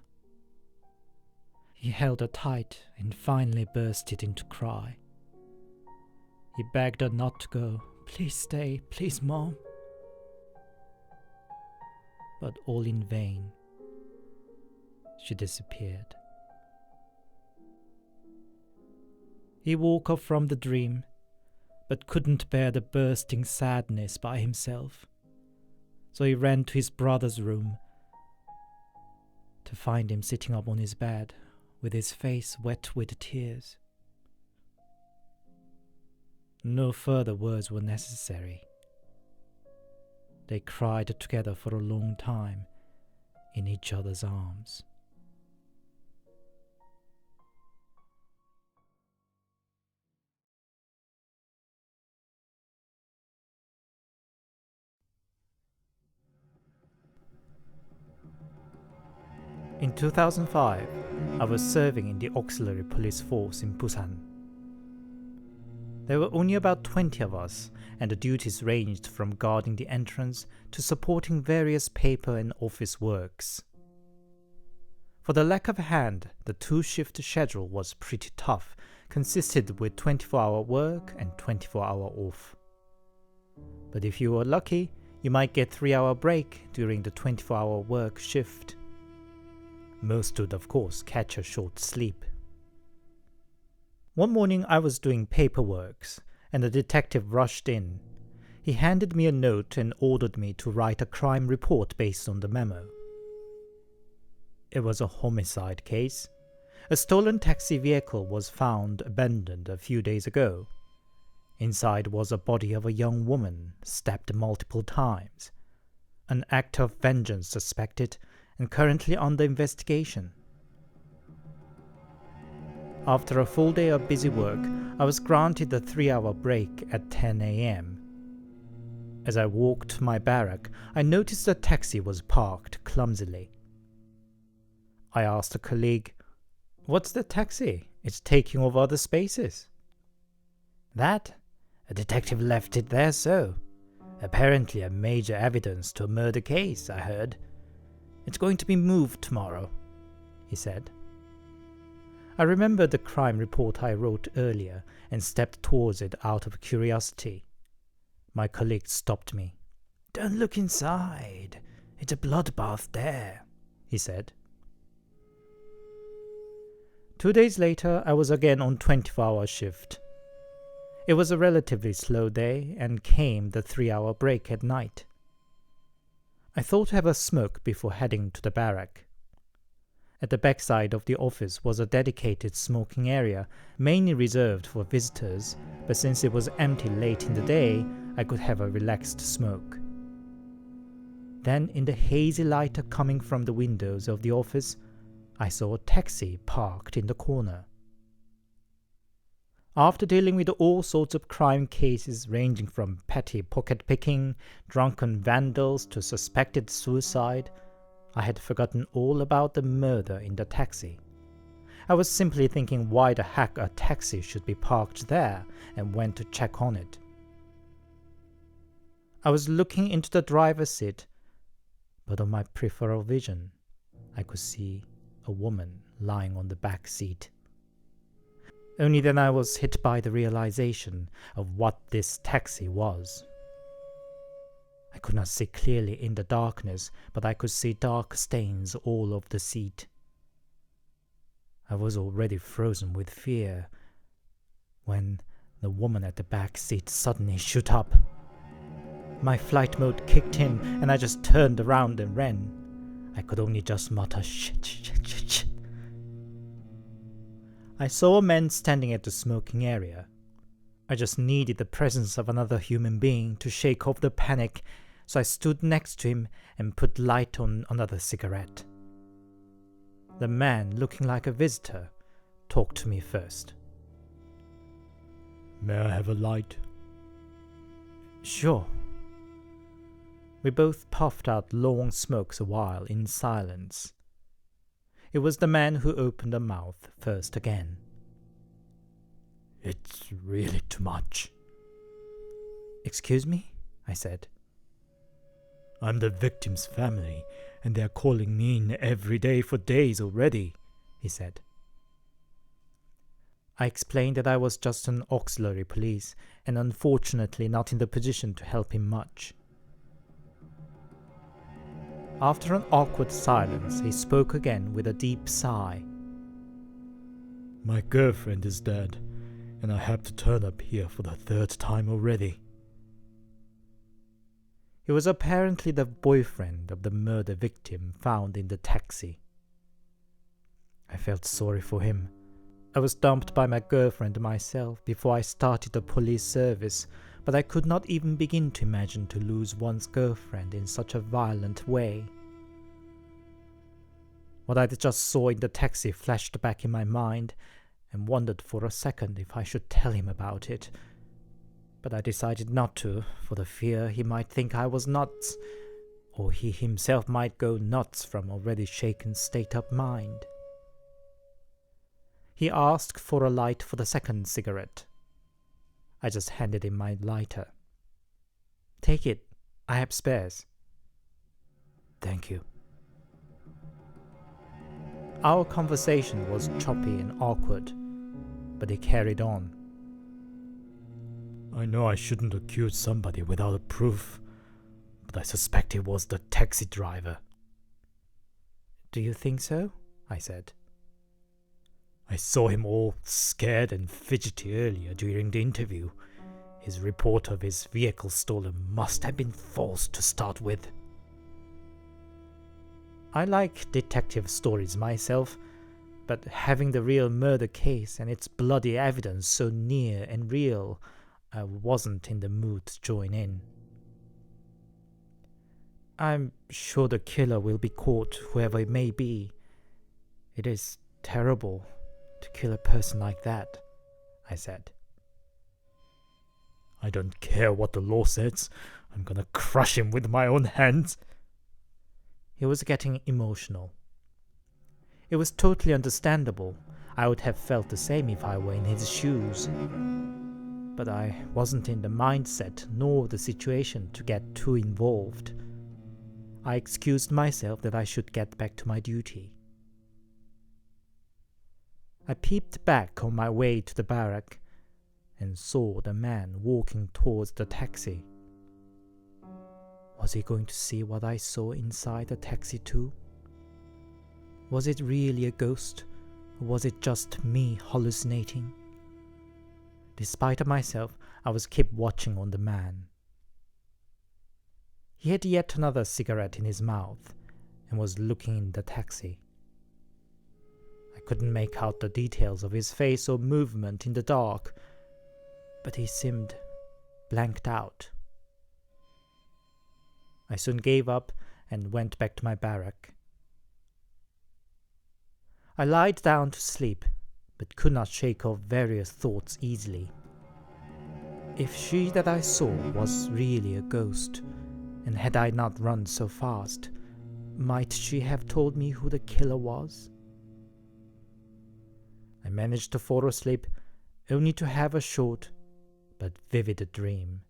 He held her tight and finally bursted into cry. He begged her not to go. "Please stay, please, Mom." But all in vain. She disappeared. He woke up from the dream, but couldn't bear the bursting sadness by himself. So he ran to his brother's room to find him sitting up on his bed with his face wet with tears. No further words were necessary. They cried together for a long time in each other's arms. In 2005, I was serving in the auxiliary police force in Busan. There were only about 20 of us, and the duties ranged from guarding the entrance to supporting various paper and office works. For the lack of a hand, the 2-shift schedule was pretty tough, consisted with 24-hour work and 24-hour off. But if you were lucky, you might get 3-hour break during the 24-hour work shift. Most would, of course, catch a short sleep. One morning I was doing paperwork, and a detective rushed in. He handed me a note and ordered me to write a crime report based on the memo. It was a homicide case. A stolen taxi vehicle was found abandoned a few days ago. Inside was a body of a young woman, stabbed multiple times. An act of vengeance suspected, and currently under investigation. After a full day of busy work, I was granted a 3-hour break at 10 a.m. As I walked to my barrack, I noticed the taxi was parked clumsily. I asked a colleague, "What's the taxi? It's taking over other spaces." "That? A detective left it there so. Apparently a major evidence to a murder case, I heard. It's going to be moved tomorrow," he said. I remembered the crime report I wrote earlier and stepped towards it out of curiosity. My colleague stopped me. "Don't look inside. It's a bloodbath there," he said. 2 days later, I was again on 24-hour shift. It was a relatively slow day and came the 3-hour break at night. I thought to have a smoke before heading to the barrack. At the backside of the office was a dedicated smoking area, mainly reserved for visitors, but since it was empty late in the day, I could have a relaxed smoke. Then, in the hazy light coming from the windows of the office, I saw a taxi parked in the corner. After dealing with all sorts of crime cases ranging from petty pocket-picking, drunken vandals to suspected suicide, I had forgotten all about the murder in the taxi. I was simply thinking why the heck a taxi should be parked there, and went to check on it. I was looking into the driver's seat, but on my peripheral vision, I could see a woman lying on the back seat. Only then I was hit by the realization of what this taxi was. I could not see clearly in the darkness, but I could see dark stains all over the seat. I was already frozen with fear when the woman at the back seat suddenly shot up. My flight mode kicked in and I just turned around and ran. I could only just mutter shit. I saw a man standing at the smoking area. I just needed the presence of another human being to shake off the panic, so I stood next to him and put light on another cigarette. The man, looking like a visitor, talked to me first. "May I have a light?" "Sure." We both puffed out long smokes a while in silence. It was the man who opened the mouth first again. "It's really too much." "Excuse me?" I said. "I'm the victim's family, and they're calling me in every day for days already," he said. I explained that I was just an auxiliary police, and unfortunately not in the position to help him much. After an awkward silence, he spoke again with a deep sigh. "My girlfriend is dead, and I have to turn up here for the third time already." He was apparently the boyfriend of the murder victim found in the taxi. I felt sorry for him. I was dumped by my girlfriend myself before I started the police service, but I could not even begin to imagine to lose one's girlfriend in such a violent way. What I just saw in the taxi flashed back in my mind, and wondered for a second if I should tell him about it. But I decided not to, for the fear he might think I was nuts, or he himself might go nuts from already shaken state of mind. He asked for a light for the second cigarette. I just handed him my lighter. "Take it, I have spares." "Thank you." Our conversation was choppy and awkward, but he carried on. "I know I shouldn't accuse somebody without a proof, but I suspect it was the taxi driver." "Do you think so?" I said. "I saw him all scared and fidgety earlier during the interview. His report of his vehicle stolen must have been false to start with." I like detective stories myself, but having the real murder case and its bloody evidence so near and real, I wasn't in the mood to join in. "I'm sure the killer will be caught, whoever it may be. It is terrible to kill a person like that," I said. "I don't care what the law says. I'm gonna crush him with my own hands." He was getting emotional. It was totally understandable. I would have felt the same if I were in his shoes. But I wasn't in the mindset nor the situation to get too involved. I excused myself that I should get back to my duty. I peeped back on my way to the barrack and saw the man walking towards the taxi. Was he going to see what I saw inside the taxi too? Was it really a ghost, or was it just me hallucinating? Despite of myself, I was keep watching on the man. He had yet another cigarette in his mouth and was looking in the taxi. couldn't make out the details of his face or movement in the dark, but he seemed blanked out. I soon gave up and went back to my barrack. I lied down to sleep, but could not shake off various thoughts easily. If she that I saw was really a ghost, and had I not run so fast, might she have told me who the killer was? I managed to fall asleep, only to have a short but vivid dream.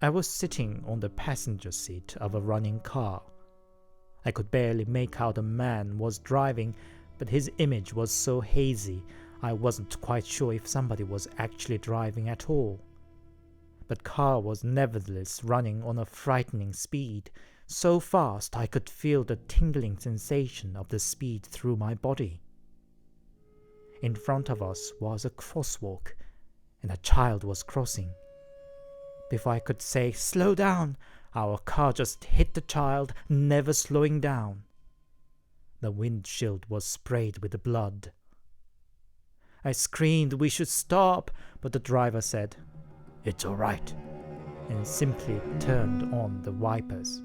I was sitting on the passenger seat of a running car. I could barely make out a man was driving, but his image was so hazy I wasn't quite sure if somebody was actually driving at all. But car was nevertheless running on a frightening speed, so fast I could feel the tingling sensation of the speed through my body. In front of us was a crosswalk, and a child was crossing. Before I could say, "Slow down," our car just hit the child, never slowing down. The windshield was sprayed with blood. I screamed we should stop, but the driver said, "It's all right," and simply turned on the wipers.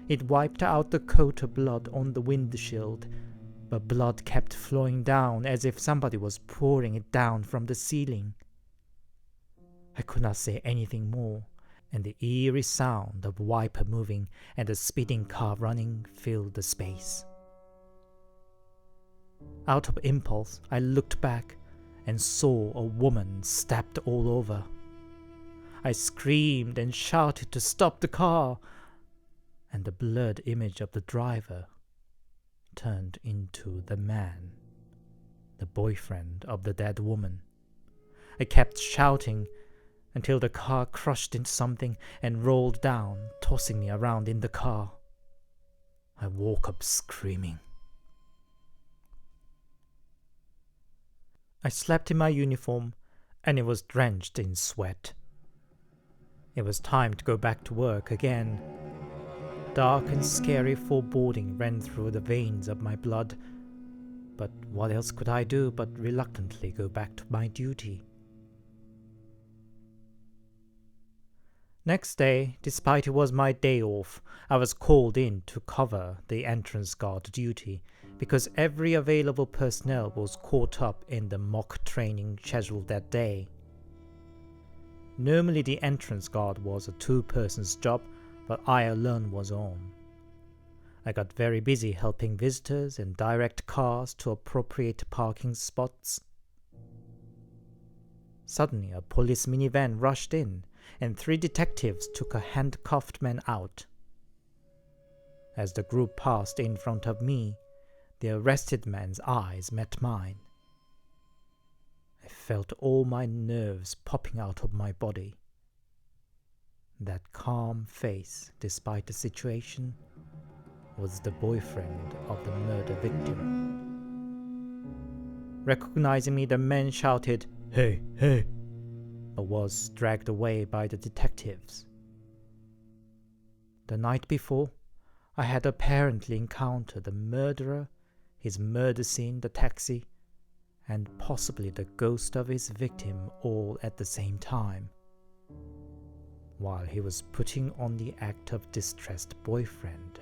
It wiped out the coat of blood on the windshield, but blood kept flowing down as if somebody was pouring it down from the ceiling. I could not say anything more, and the eerie sound of wiper moving and the speeding car running filled the space. Out of impulse, I looked back and saw a woman stabbed all over. I screamed and shouted to stop the car, and the blurred image of the driver turned into the man, the boyfriend of the dead woman. I kept shouting until the car crushed into something and rolled down, tossing me around in the car. I woke up screaming. I slept in my uniform, and it was drenched in sweat. It was time to go back to work again. Dark and scary foreboding ran through the veins of my blood, but what else could I do but reluctantly go back to my duty? Next day, despite it was my day off, I was called in to cover the entrance guard duty because every available personnel was caught up in the mock training scheduled that day. Normally the entrance guard was a 2-person's job, but I alone was on. I got very busy helping visitors and direct cars to appropriate parking spots. Suddenly a police minivan rushed in, and 3 detectives took a handcuffed man out. As the group passed in front of me, the arrested man's eyes met mine. I felt all my nerves popping out of my body. That calm face, despite the situation, was the boyfriend of the murder victim. Recognizing me, the man shouted, "Hey, hey!" but was dragged away by the detectives. The night before, I had apparently encountered the murderer, his murder scene, the taxi, and possibly the ghost of his victim all at the same time, while he was putting on the act of distressed boyfriend.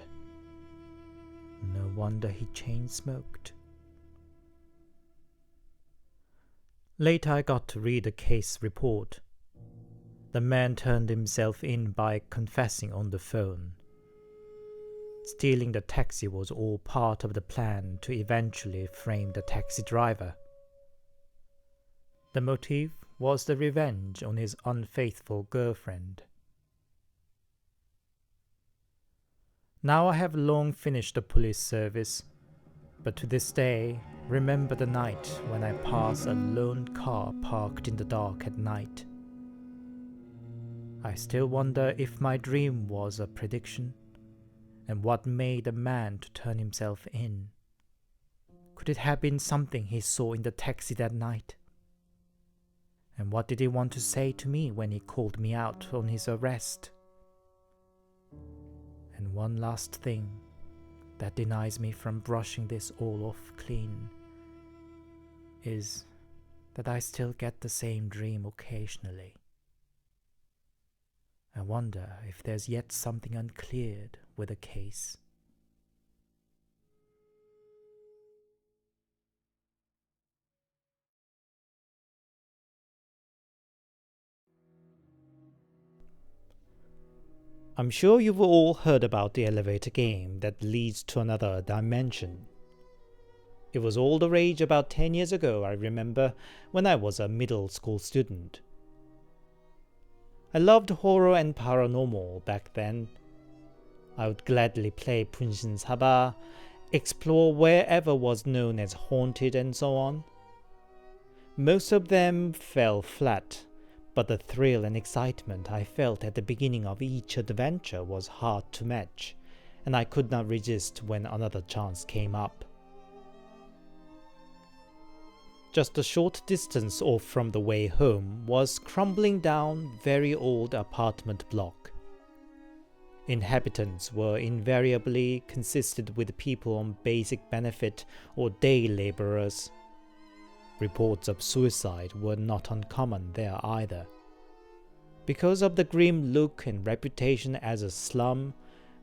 No wonder he chain-smoked. Later I got to read the case report. The man turned himself in by confessing on the phone. Stealing the taxi was all part of the plan to eventually frame the taxi driver. The motive was the revenge on his unfaithful girlfriend. Now I have long finished the police service, but to this day remember the night when I pass a lone car parked in the dark at night. I still wonder if my dream was a prediction, and what made a man to turn himself in. Could it have been something he saw in the taxi that night? And what did he want to say to me when he called me out on his arrest? And one last thing. that denies me from brushing this all off clean is that I still get the same dream occasionally. I wonder if there's yet something uncleared with the case. I'm sure you've all heard about the elevator game that leads to another dimension. It was all the rage about 10 years ago, I remember, when I was a middle school student. I loved horror and paranormal back then. I would gladly play Punshin Saba, explore wherever was known as haunted and so on. Most of them fell flat, but the thrill and excitement I felt at the beginning of each adventure was hard to match, and I could not resist when another chance came up. Just a short distance off from the way home was crumbling down very old apartment block. Inhabitants were invariably consisted with people on basic benefit or day laborers. Reports of suicide were not uncommon there either. Because of the grim look and reputation as a slum,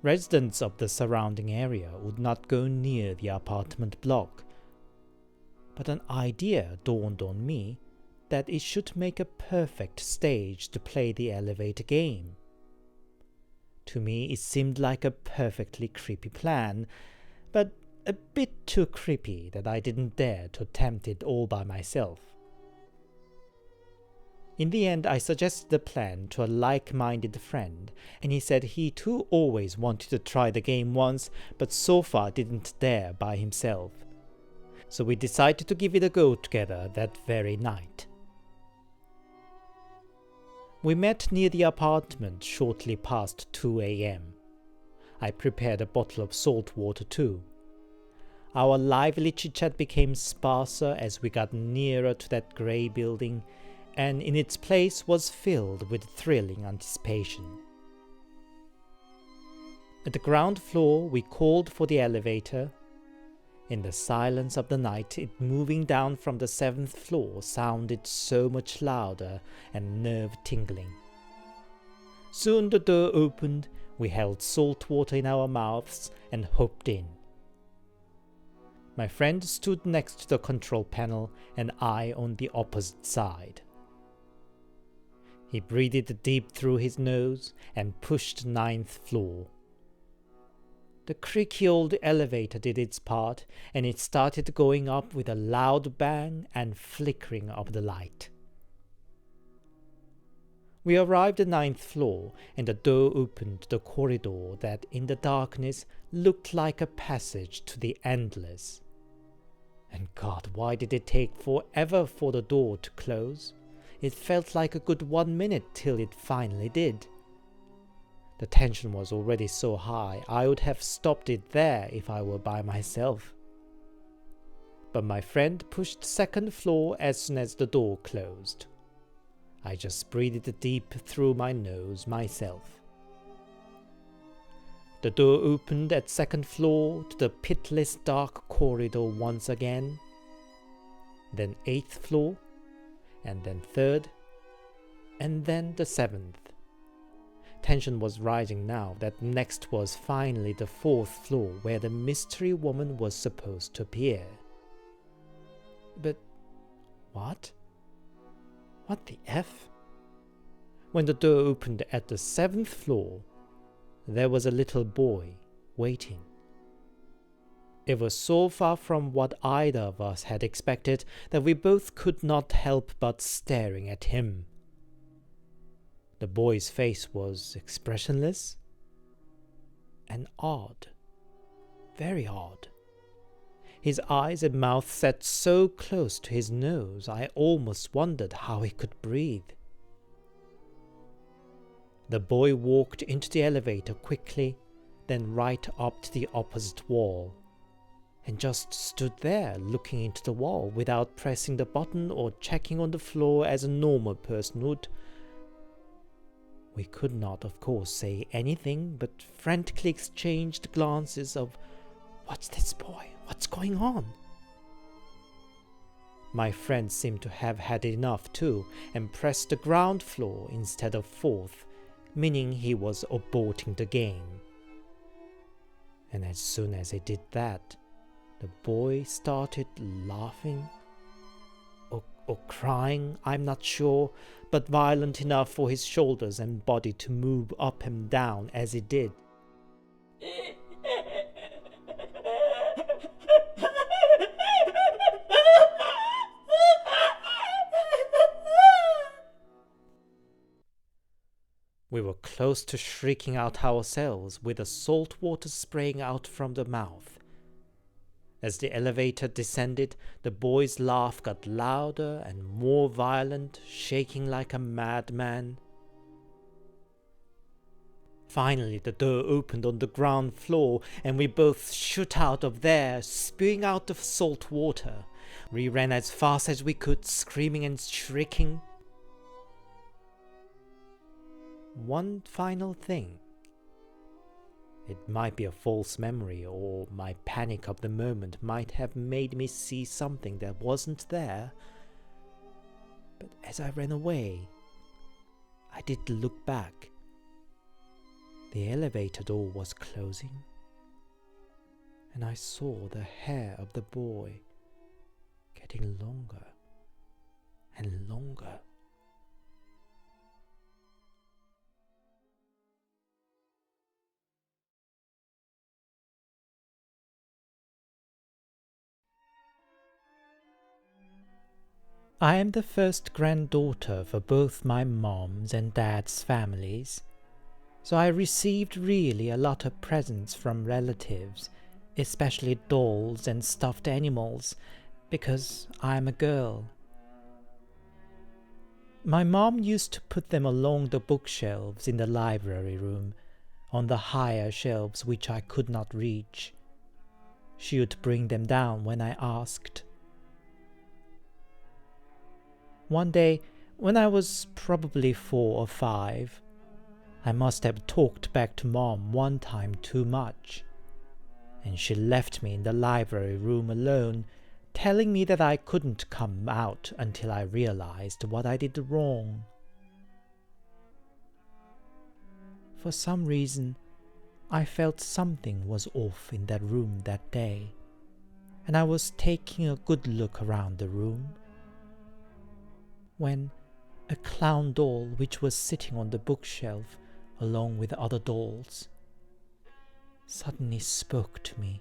residents of the surrounding area would not go near the apartment block. But an idea dawned on me that it should make a perfect stage to play the elevator game. To me, it seemed like a perfectly creepy plan, but a bit too creepy that I didn't dare to attempt it all by myself. In the end, I suggested the plan to a like-minded friend, and he said he too always wanted to try the game once, but so far didn't dare by himself. So we decided to give it a go together that very night. We met near the apartment shortly past 2 a.m. I prepared a bottle of salt water too. Our lively chit-chat became sparser as we got nearer to that grey building, and in its place was filled with thrilling anticipation. At the ground floor, we called for the elevator. In the silence of the night, it moving down from the 7th floor sounded so much louder and nerve-tingling. Soon the door opened, we held salt water in our mouths and hopped in. My friend stood next to the control panel and I on the opposite side. He breathed deep through his nose and pushed 9th floor. The creaky old elevator did its part, and it started going up with a loud bang and flickering of the light. We arrived at 9th floor, and the door opened to the corridor that in the darkness looked like a passage to the endless. And God, why did it take forever for the door to close? It felt like a good 1 minute till it finally did. The tension was already so high, I would have stopped it there if I were by myself. But my friend pushed 2nd floor as soon as the door closed. I just breathed deep through my nose myself. The door opened at 2nd floor to the pitiless dark corridor once again, then 8th floor, and then 3rd, and then the 7th. Tension was rising now that next was finally the 4th floor where the mystery woman was supposed to appear. But what? What the F? When the door opened at the 7th floor, there was a little boy waiting. It was so far from what either of us had expected that we both could not help but staring at him. The boy's face was expressionless and odd, very odd. His eyes and mouth sat so close to his nose, I almost wondered how he could breathe. The boy walked into the elevator quickly, then right up to the opposite wall, and just stood there looking into the wall without pressing the button or checking on the floor as a normal person would. We could not, of course, say anything, but frantically exchanged glances of What's this, boy? What's going on? My friend seemed to have had enough too, and pressed the ground floor instead of fourth, meaning he was aborting the game. And as soon as he did that, the boy started laughing or crying, I'm not sure, but violent enough for his shoulders and body to move up and down as he did. We were close to shrieking out ourselves with the salt water spraying out from the mouth. As the elevator descended, the boy's laugh got louder and more violent, shaking like a madman. Finally, the door opened on the ground floor, and we both shot out of there, spewing out the salt water. We ran as fast as we could, screaming and shrieking. One final thing. It might be a false memory, or my panic of the moment might have made me see something that wasn't there. But as I ran away, I did look back. The elevator door was closing, and I saw the hair of the boy getting longer and longer. I am the first granddaughter for both my mom's and dad's families, so I received really a lot of presents from relatives, especially dolls and stuffed animals, because I'm a girl. My mom used to put them along the bookshelves in the library room, on the higher shelves which I could not reach. She would bring them down when I asked. One day, when I was probably 4 or 5, I must have talked back to Mom one time too much, and she left me in the library room alone, telling me that I couldn't come out until I realized what I did wrong. For some reason, I felt something was off in that room that day, and I was taking a good look around the room when a clown doll which was sitting on the bookshelf along with other dolls suddenly spoke to me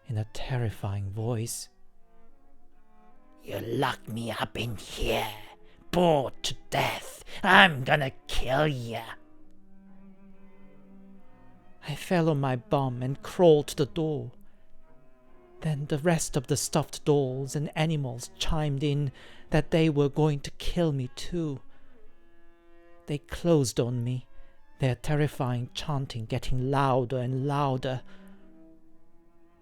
in a terrifying voice. "You locked me up in here, bored to death. I'm gonna kill ya." I fell on my bum and crawled to the door. Then the rest of the stuffed dolls and animals chimed in that they were going to kill me too. They closed on me, their terrifying chanting getting louder and louder.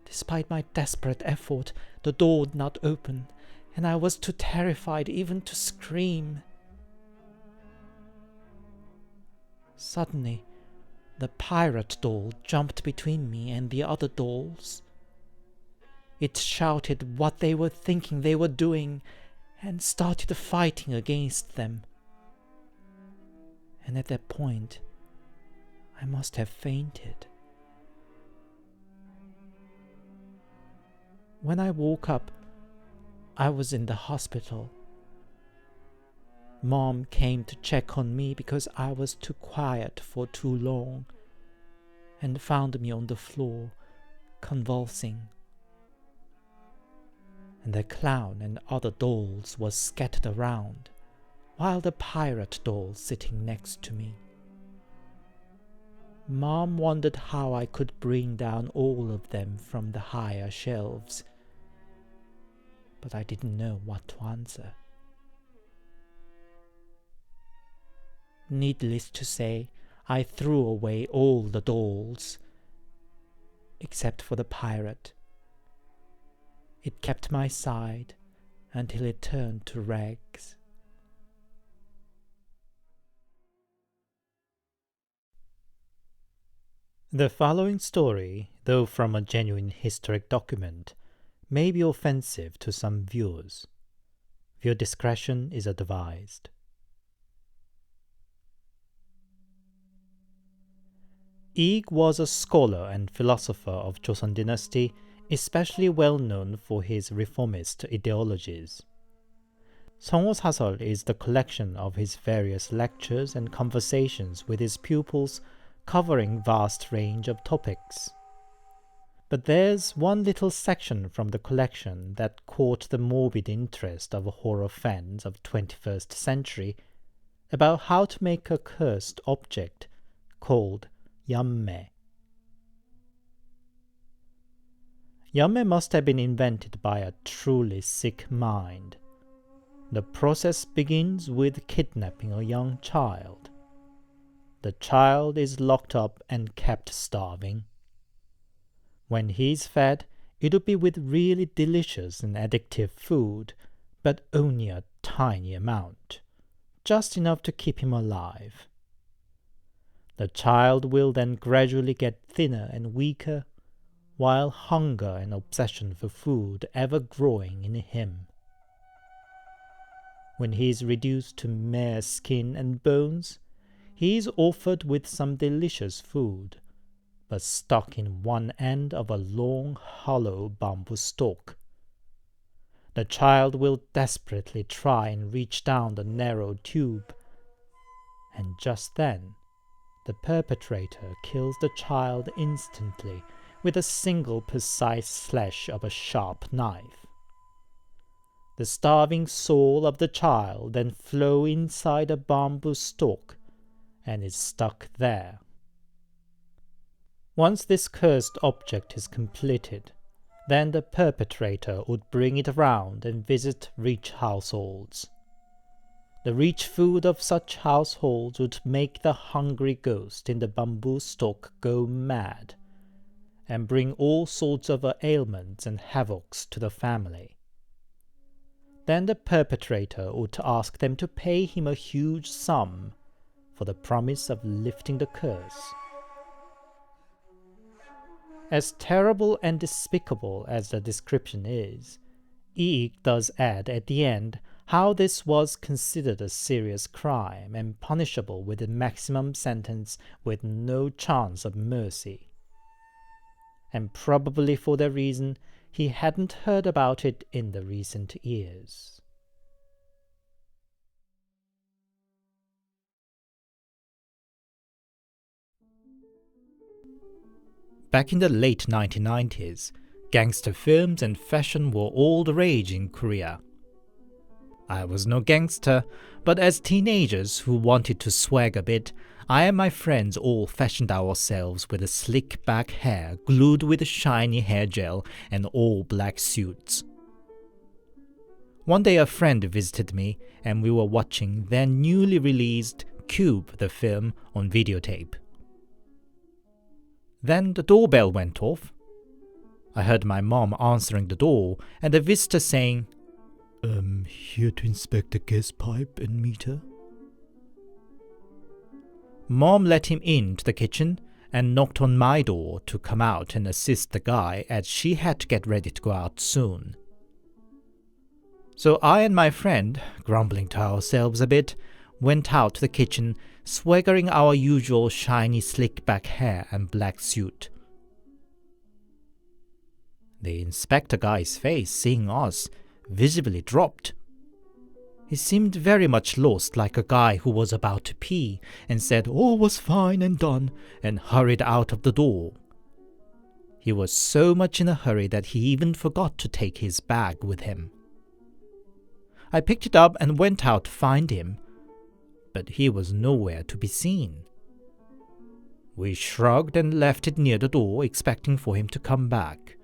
Despite my desperate effort, the door would not open, and I was too terrified even to scream. Suddenly, the pirate doll jumped between me and the other dolls. It shouted what they were thinking they were doing and started fighting against them. And at that point, I must have fainted. When I woke up, I was in the hospital. Mom came to check on me because I was too quiet for too long, and found me on the floor, convulsing. And the clown and other dolls was scattered around, while the pirate doll sitting next to me. Mom wondered how I could bring down all of them from the higher shelves, but I didn't know what to answer. Needless to say, I threw away all the dolls, except for the pirate. It kept my side until it turned to rags. The following story, though from a genuine historic document, may be offensive to some viewers. Viewer discretion is advised. Ig was a scholar and philosopher of Joseon dynasty, especially well known for his reformist ideologies. 성호사설 is the collection of his various lectures and conversations with his pupils covering vast range of topics. But there's one little section from the collection that caught the morbid interest of horror fans of 21st century about how to make a cursed object called yamme. Yamme must have been invented by a truly sick mind. The process begins with kidnapping a young child. The child is locked up and kept starving. When he's fed, it'll be with really delicious and addictive food, but only a tiny amount, just enough to keep him alive. The child will then gradually get thinner and weaker, while hunger and obsession for food ever growing in him. When he is reduced to mere skin and bones, he is offered with some delicious food, but stuck in one end of a long, hollow bamboo stalk. The child will desperately try and reach down the narrow tube, and just then, the perpetrator kills the child instantly with a single precise slash of a sharp knife. The starving soul of the child then flows inside a bamboo stalk and is stuck there. Once this cursed object is completed, then the perpetrator would bring it around and visit rich households. The rich food of such households would make the hungry ghost in the bamboo stalk go mad and bring all sorts of ailments and havocs to the family. Then the perpetrator would ask them to pay him a huge sum for the promise of lifting the curse. As terrible and despicable as the description is, Ig does add at the end how this was considered a serious crime and punishable with a maximum sentence with no chance of mercy. And probably for that reason, he hadn't heard about it in the recent years. Back in the late 1990s, gangster films and fashion were all the rage in Korea. I was no gangster, but as teenagers who wanted to swag a bit, I and my friends all fashioned ourselves with a slick back hair glued with shiny hair gel and all black suits. One day a friend visited me and we were watching their newly released Cube the film on videotape. Then the doorbell went off. I heard my mom answering the door and the visitor saying, "Here to inspect the gas pipe and meter." Mom let him into the kitchen and knocked on my door to come out and assist the guy as she had to get ready to go out soon. So I and my friend, grumbling to ourselves a bit, went out to the kitchen, swaggering our usual shiny slick back hair and black suit. The inspector guy's face, seeing us, visibly dropped. He seemed very much lost, like a guy who was about to pee, and said all was fine and done, and hurried out of the door. He was so much in a hurry that he even forgot to take his bag with him. I picked it up and went out to find him, but he was nowhere to be seen. We shrugged and left it near the door, expecting for him to come back.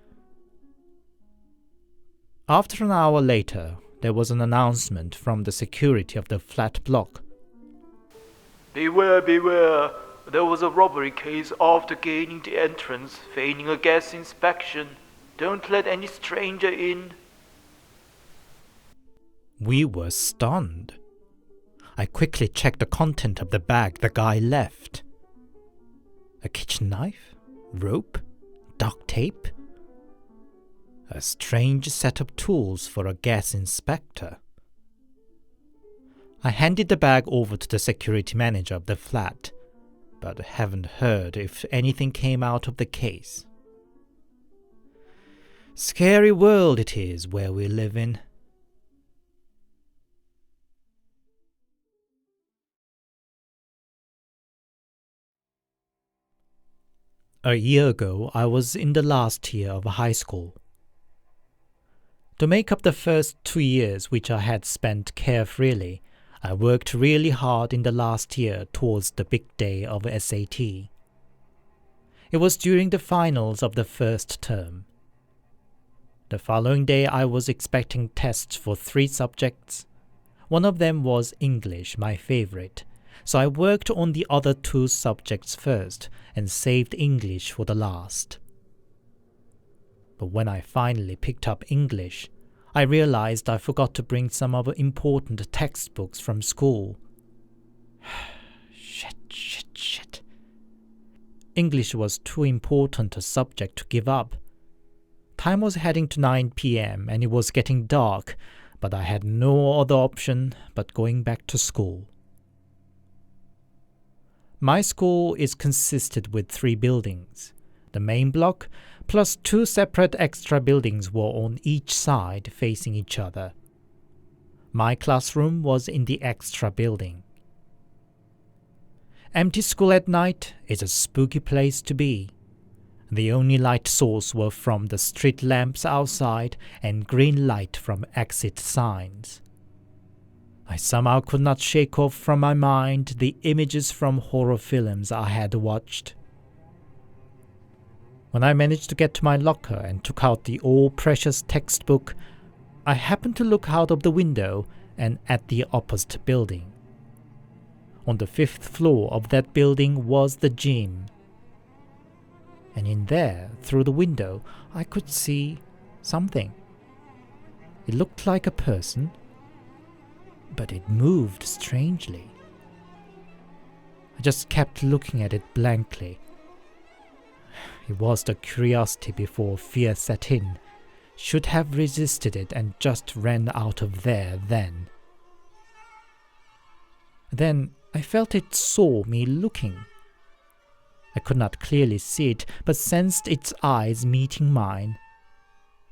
After an hour later, there was an announcement from the security of the flat block. "Beware, beware! There was a robbery case after gaining the entrance, feigning a gas inspection. Don't let any stranger in." We were stunned. I quickly checked the content of the bag the guy left. A kitchen knife? rope, duct tape. A strange set of tools for a gas inspector. I handed the bag over to the security manager of the flat, but haven't heard if anything came out of the case. Scary world it is where we live in. A year ago, I was in the last year of high school. To make up the first 2 years which I had spent carefreely, I worked really hard in the last year towards the big day of SAT. It was during the finals of the first term. The following day I was expecting tests for 3 subjects. One of them was English, my favorite, so I worked on the other 2 subjects first and saved English for the last. But when I finally picked up English, I realized I forgot to bring some other important textbooks from school. Shit. English was too important a subject to give up. Time was heading to 9 p.m. and it was getting dark, but I had no other option but going back to school. My school is consisted with 3 buildings. The main block, plus 2 separate extra buildings were on each side facing each other. My classroom was in the extra building. Empty school at night is a spooky place to be. The only light source were from the street lamps outside and green light from exit signs. I somehow could not shake off from my mind the images from horror films I had watched. When I managed to get to my locker and took out the all-precious textbook, I happened to look out of the window and at the opposite building. On the 5th floor of that building was the gym. And in there, through the window, I could see something. It looked like a person, but it moved strangely. I just kept looking at it blankly. It was the curiosity before fear set in. Should have resisted it and just ran out of there then. Then I felt it saw me looking. I could not clearly see it, but sensed its eyes meeting mine,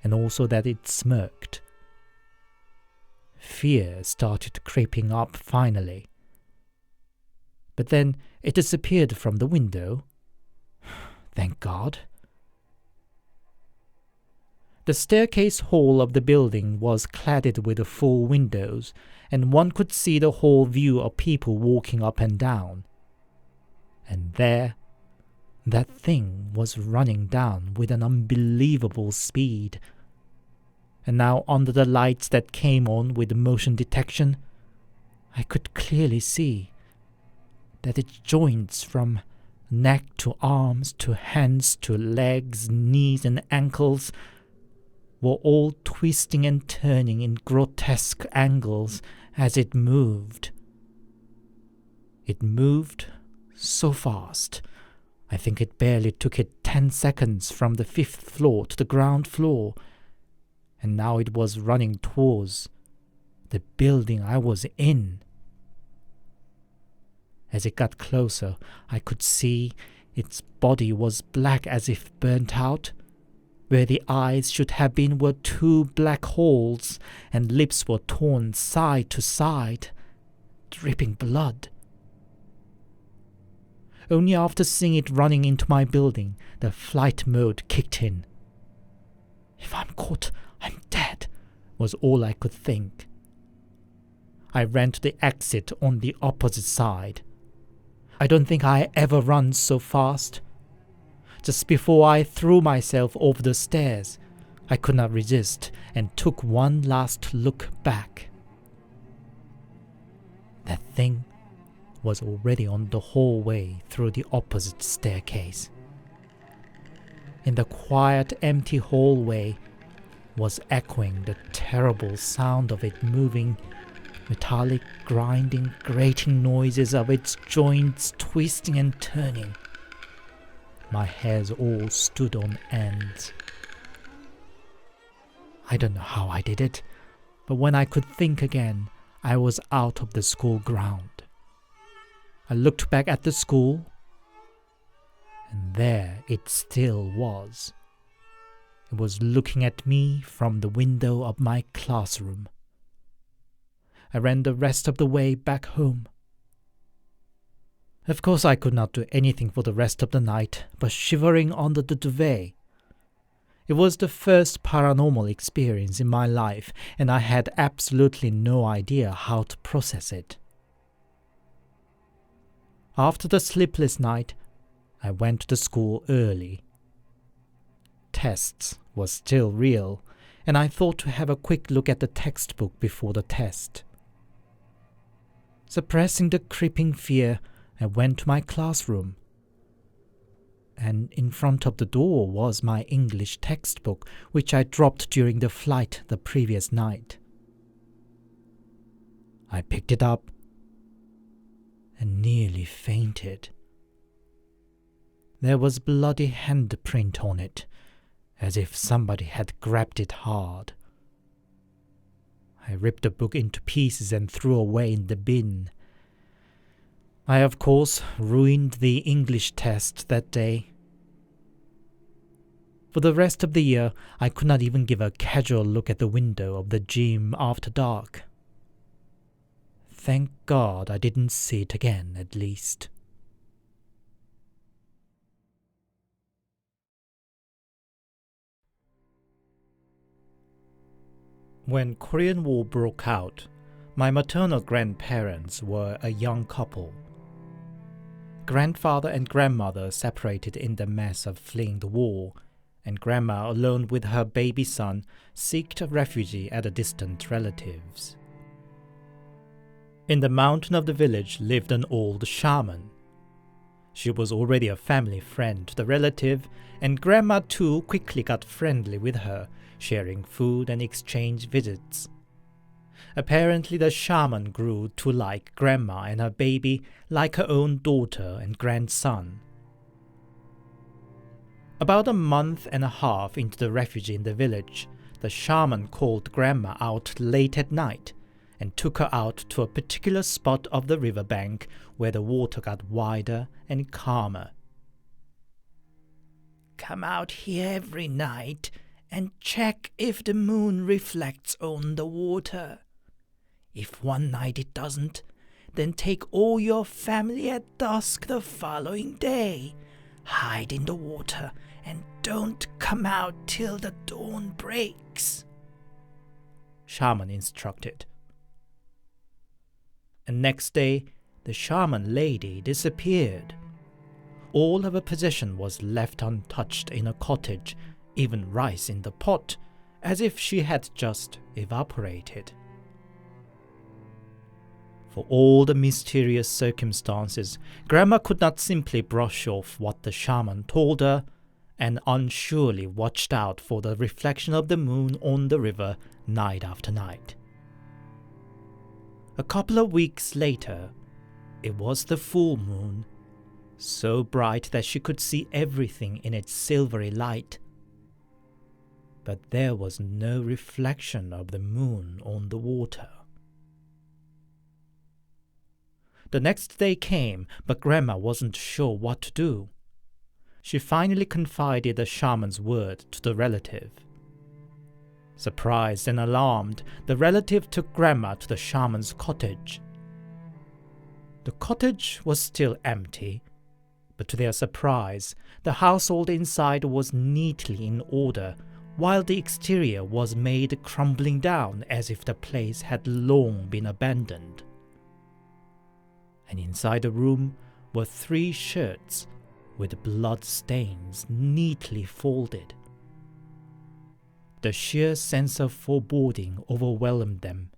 and also that it smirked. Fear started creeping up finally. But then it disappeared from the window. Thank God. The staircase hall of the building was cladded with full windows, and one could see the whole view of people walking up and down. And there, that thing was running down with an unbelievable speed. And now under the lights that came on with motion detection, I could clearly see that its joints from neck to arms to hands to legs, knees and ankles were all twisting and turning in grotesque angles as it moved. It moved so fast, I think it barely took it 10 seconds from the 5th floor to the ground floor, and now it was running towards the building I was in. As it got closer, I could see its body was black as if burnt out. Where the eyes should have been were 2 black holes, and lips were torn side to side, dripping blood. Only after seeing it running into my building, the flight mode kicked in. If I'm caught, I'm dead, was all I could think. I ran to the exit on the opposite side. I don't think I ever run so fast. Just before I threw myself over the stairs, I could not resist and took one last look back. That thing was already on the hallway through the opposite staircase. In the quiet, empty hallway was echoing the terrible sound of it moving, metallic, grinding, grating noises of its joints twisting and turning. My hairs all stood on end. I don't know how I did it, but when I could think again, I was out of the school ground. I looked back at the school, and there it still was. It was looking at me from the window of my classroom. I ran the rest of the way back home. Of course, I could not do anything for the rest of the night but shivering under the duvet. It was the first paranormal experience in my life, and I had absolutely no idea how to process it. After the sleepless night, I went to the school early. Tests was still real, and I thought to have a quick look at the textbook before the test. Suppressing the creeping fear, I went to my classroom. And in front of the door was my English textbook, which I dropped during the flight the previous night. I picked it up and nearly fainted. There was bloody handprint on it, as if somebody had grabbed it hard. I ripped the book into pieces and threw away in the bin. I, of course, ruined the English test that day. For the rest of the year, I could not even give a casual look at the window of the gym after dark. Thank God I didn't see it again, at least. When Korean War broke out, my maternal grandparents were a young couple. Grandfather and grandmother separated in the mess of fleeing the war, and grandma, alone with her baby son, sought refuge at a distant relative's. In the mountain of the village lived an old shaman. She was already a family friend to the relative, and grandma too quickly got friendly with her, sharing food and exchange visits. Apparently the shaman grew to like grandma and her baby like her own daughter and grandson. About a month and a half into the refuge in the village, the shaman called grandma out late at night and took her out to a particular spot of the riverbank where the water got wider and calmer. "Come out here every night and check if the moon reflects on the water. If one night it doesn't, then take all your family at dusk the following day, hide in the water, and don't come out till the dawn breaks," shaman instructed. And next day, the shaman lady disappeared. All of her possession was left untouched in a cottage, even rice in the pot, as if she had just evaporated. For all the mysterious circumstances, grandma could not simply brush off what the shaman told her, and unsurely watched out for the reflection of the moon on the river night after night. A couple of weeks later, it was the full moon, so bright that she could see everything in its silvery light. But there was no reflection of the moon on the water. The next day came, but grandma wasn't sure what to do. She finally confided the shaman's word to the relative. Surprised and alarmed, the relative took grandma to the shaman's cottage. The cottage was still empty, but to their surprise, the household inside was neatly in order, while the exterior was made crumbling down as if the place had long been abandoned. And inside the room were 3 shirts with blood stains neatly folded. The sheer sense of foreboding overwhelmed them.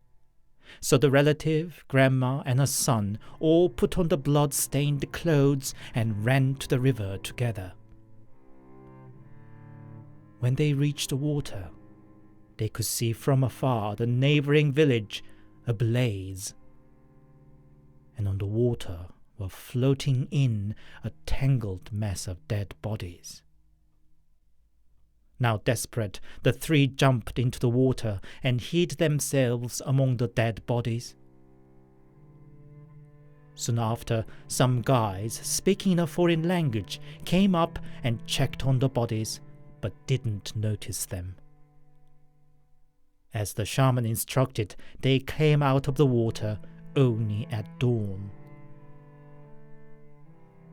So the relative, grandma, and her son all put on the blood-stained clothes and ran to the river together. When they reached the water, they could see from afar the neighboring village ablaze, and on the water were floating in a tangled mess of dead bodies. Now desperate, the three jumped into the water and hid themselves among the dead bodies. Soon after, some guys speaking in a foreign language came up and checked on the bodies, but didn't notice them. As the shaman instructed, they came out of the water only at dawn.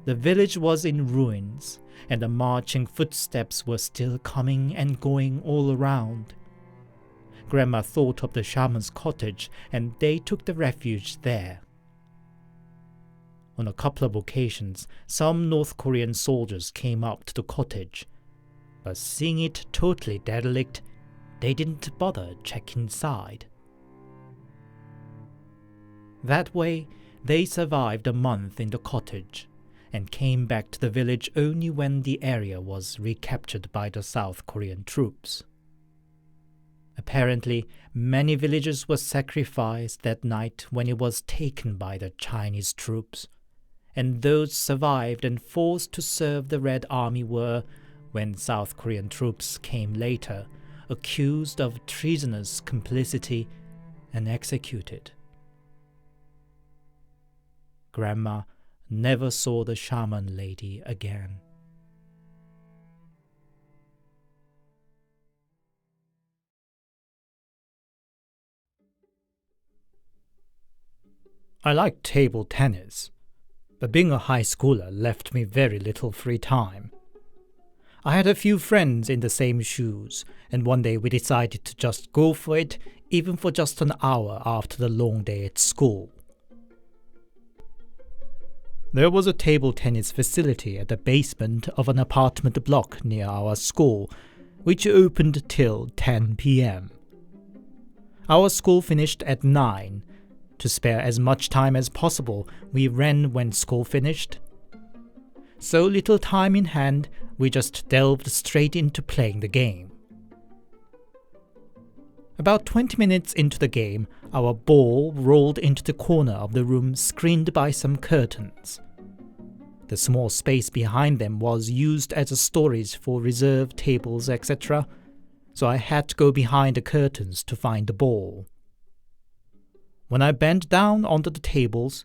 The village was in ruins, and the marching footsteps were still coming and going all around. Grandma thought of the shaman's cottage, and they took the refuge there. On a couple of occasions, some North Korean soldiers came up to the cottage, but seeing it totally derelict, they didn't bother check inside. That way, they survived a month in the cottage, and came back to the village only when the area was recaptured by the South Korean troops. Apparently, many villagers were sacrificed that night when it was taken by the Chinese troops, and those survived and forced to serve the Red Army were, when South Korean troops came later, accused of treasonous complicity and executed. Grandma never saw the shaman lady again. I like table tennis, but being a high schooler left me very little free time. I had a few friends in the same shoes, and one day we decided to just go for it, even for just an hour after the long day at school. There was a table tennis facility at the basement of an apartment block near our school, which opened till 10 p.m. Our school finished at 9. To spare as much time as possible, we ran when school finished. So little time in hand, we just delved straight into playing the game. About 20 minutes into the game, our ball rolled into the corner of the room screened by some curtains. The small space behind them was used as a storage for reserve tables, etc., so I had to go behind the curtains to find the ball. When I bent down onto the tables,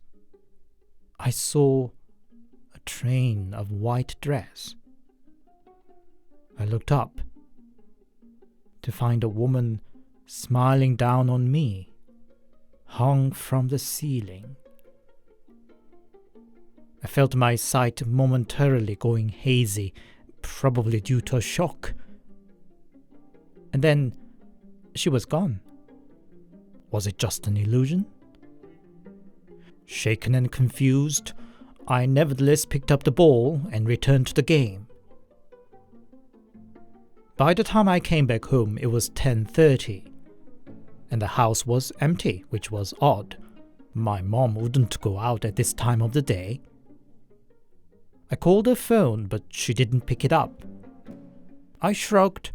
I saw a train of white dress. I looked up to find a woman smiling down on me, hung from the ceiling. I felt my sight momentarily going hazy, probably due to a shock. And then she was gone. Was it just an illusion? Shaken and confused, I nevertheless picked up the ball and returned to the game. By the time I came back home, it was 10:30, and the house was empty, which was odd. My mom wouldn't go out at this time of the day. I called her phone, but she didn't pick it up. I shrugged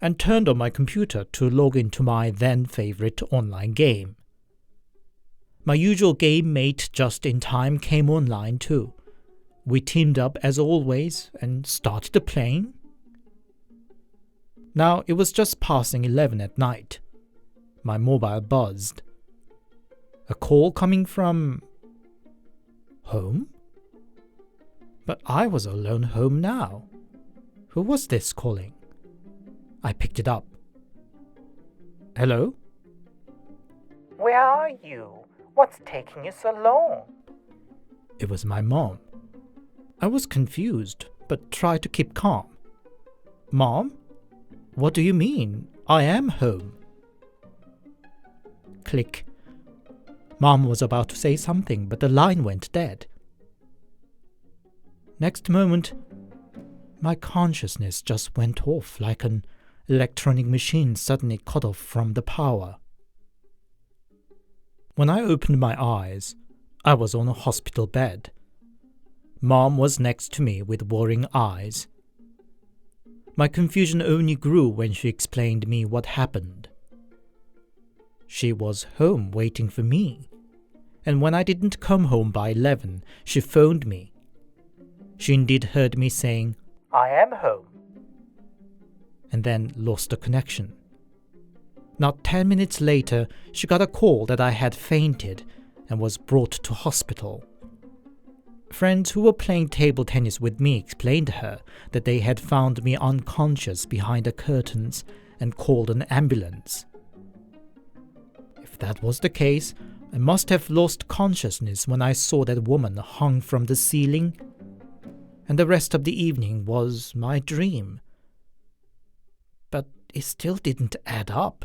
and turned on my computer to log into my then-favorite online game. My usual game mate just in time came online too. We teamed up as always and started playing. Now it was just passing 11 at night. My mobile buzzed. A call coming from home? But I was alone home now. Who was this calling? I picked it up. Hello? Where are you? What's taking you so long? It was my mom. I was confused, but tried to keep calm. Mom? What do you mean? I am home. Click. Mom was about to say something, but the line went dead. Next moment, my consciousness just went off like an electronic machine suddenly cut off from the power. When I opened my eyes, I was on a hospital bed. Mom was next to me with worrying eyes. My confusion only grew when she explained me what happened. She was home waiting for me, and when I didn't come home by 11, she phoned me. She indeed heard me saying, "I am home," and then lost the connection. Not 10 minutes later, she got a call that I had fainted and was brought to hospital. Friends who were playing table tennis with me explained to her that they had found me unconscious behind the curtains and called an ambulance. If that was the case, I must have lost consciousness when I saw that woman hung from the ceiling, and the rest of the evening was my dream. But it still didn't add up.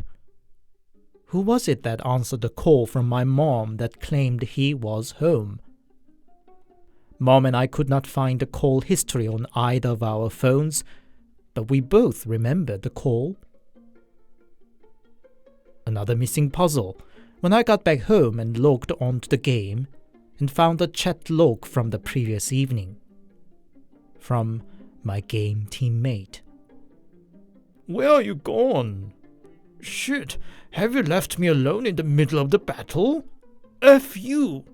Who was it that answered the call from my mom that claimed he was home? Mom and I could not find the call history on either of our phones, but we both remembered the call. Another missing puzzle. When I got back home and logged onto the game and found a chat log from the previous evening. From my game teammate. "Where are you gone? Shit, have you left me alone in the middle of the battle? F you!"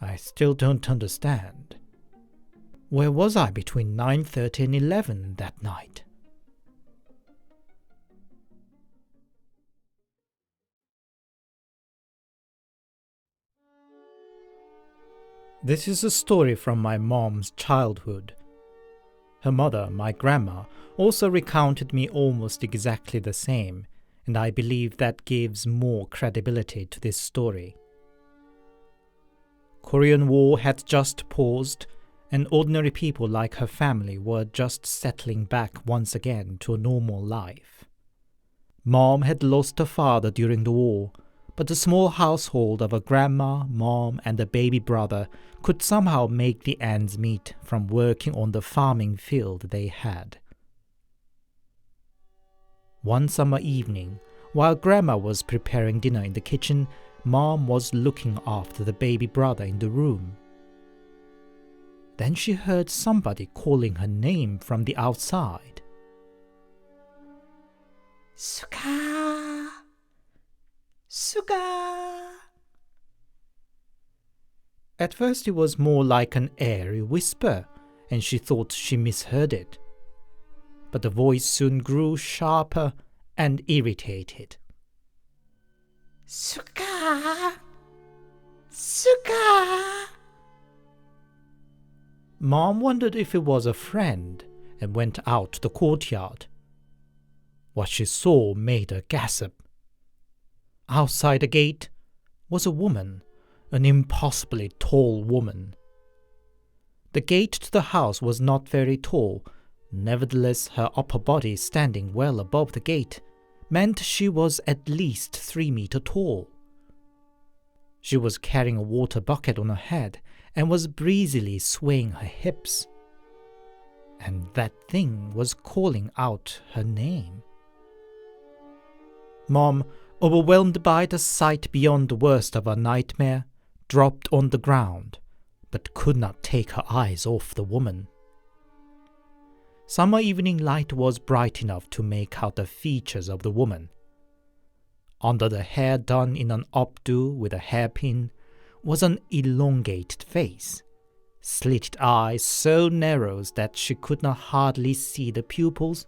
I still don't understand. Where was I between 9:30 and 11 that night? This is a story from my mom's childhood. Her mother, my grandma, also recounted me almost exactly the same, and I believe that gives more credibility to this story. Korean War had just paused, and ordinary people like her family were just settling back once again to a normal life. Mom had lost her father during the war, but the small household of a grandma, mom, and a baby brother could somehow make the ends meet from working on the farming field they had. One summer evening, while grandma was preparing dinner in the kitchen, Mom was looking after the baby brother in the room. Then she heard somebody calling her name from the outside. "Suga! Suga!" At first it was more like an airy whisper, and she thought she misheard it. But the voice soon grew sharper and irritated. "Suga! Suga!" Mom wondered if it was a friend and went out to the courtyard. What she saw made her gasp. Outside the gate was a woman, an impossibly tall woman. The gate to the house was not very tall, nevertheless her upper body standing well above the gate meant she was at least 3 meters tall. She was carrying a water bucket on her head and was breezily swaying her hips. And that thing was calling out her name. Mom, overwhelmed by the sight beyond the worst of her nightmare, dropped on the ground, but could not take her eyes off the woman. Summer evening light was bright enough to make out the features of the woman. Under the hair done in an updo with a hairpin was an elongated face, slitted eyes so narrow that she could not hardly see the pupils.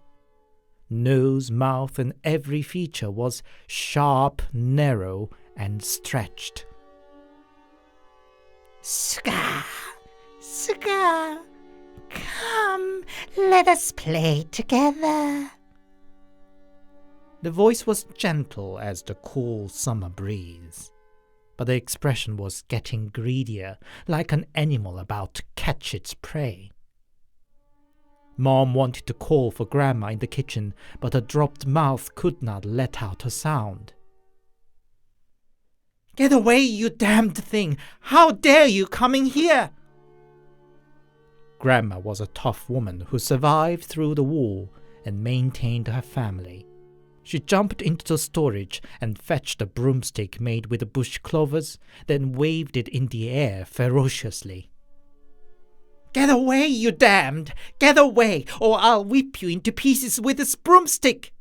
Nose, mouth, and every feature was sharp, narrow, and stretched. "Suga! Suga! Come, let us play together." The voice was gentle as the cool summer breeze, but the expression was getting greedier, like an animal about to catch its prey. Mom wanted to call for Grandma in the kitchen, but her dropped mouth could not let out a sound. "Get away, you damned thing! How dare you come in here!" Grandma was a tough woman who survived through the war and maintained her family. She jumped into the storage and fetched a broomstick made with bush clovers, then waved it in the air ferociously. "Get away, you damned! Get away, or I'll whip you into pieces with this broomstick!"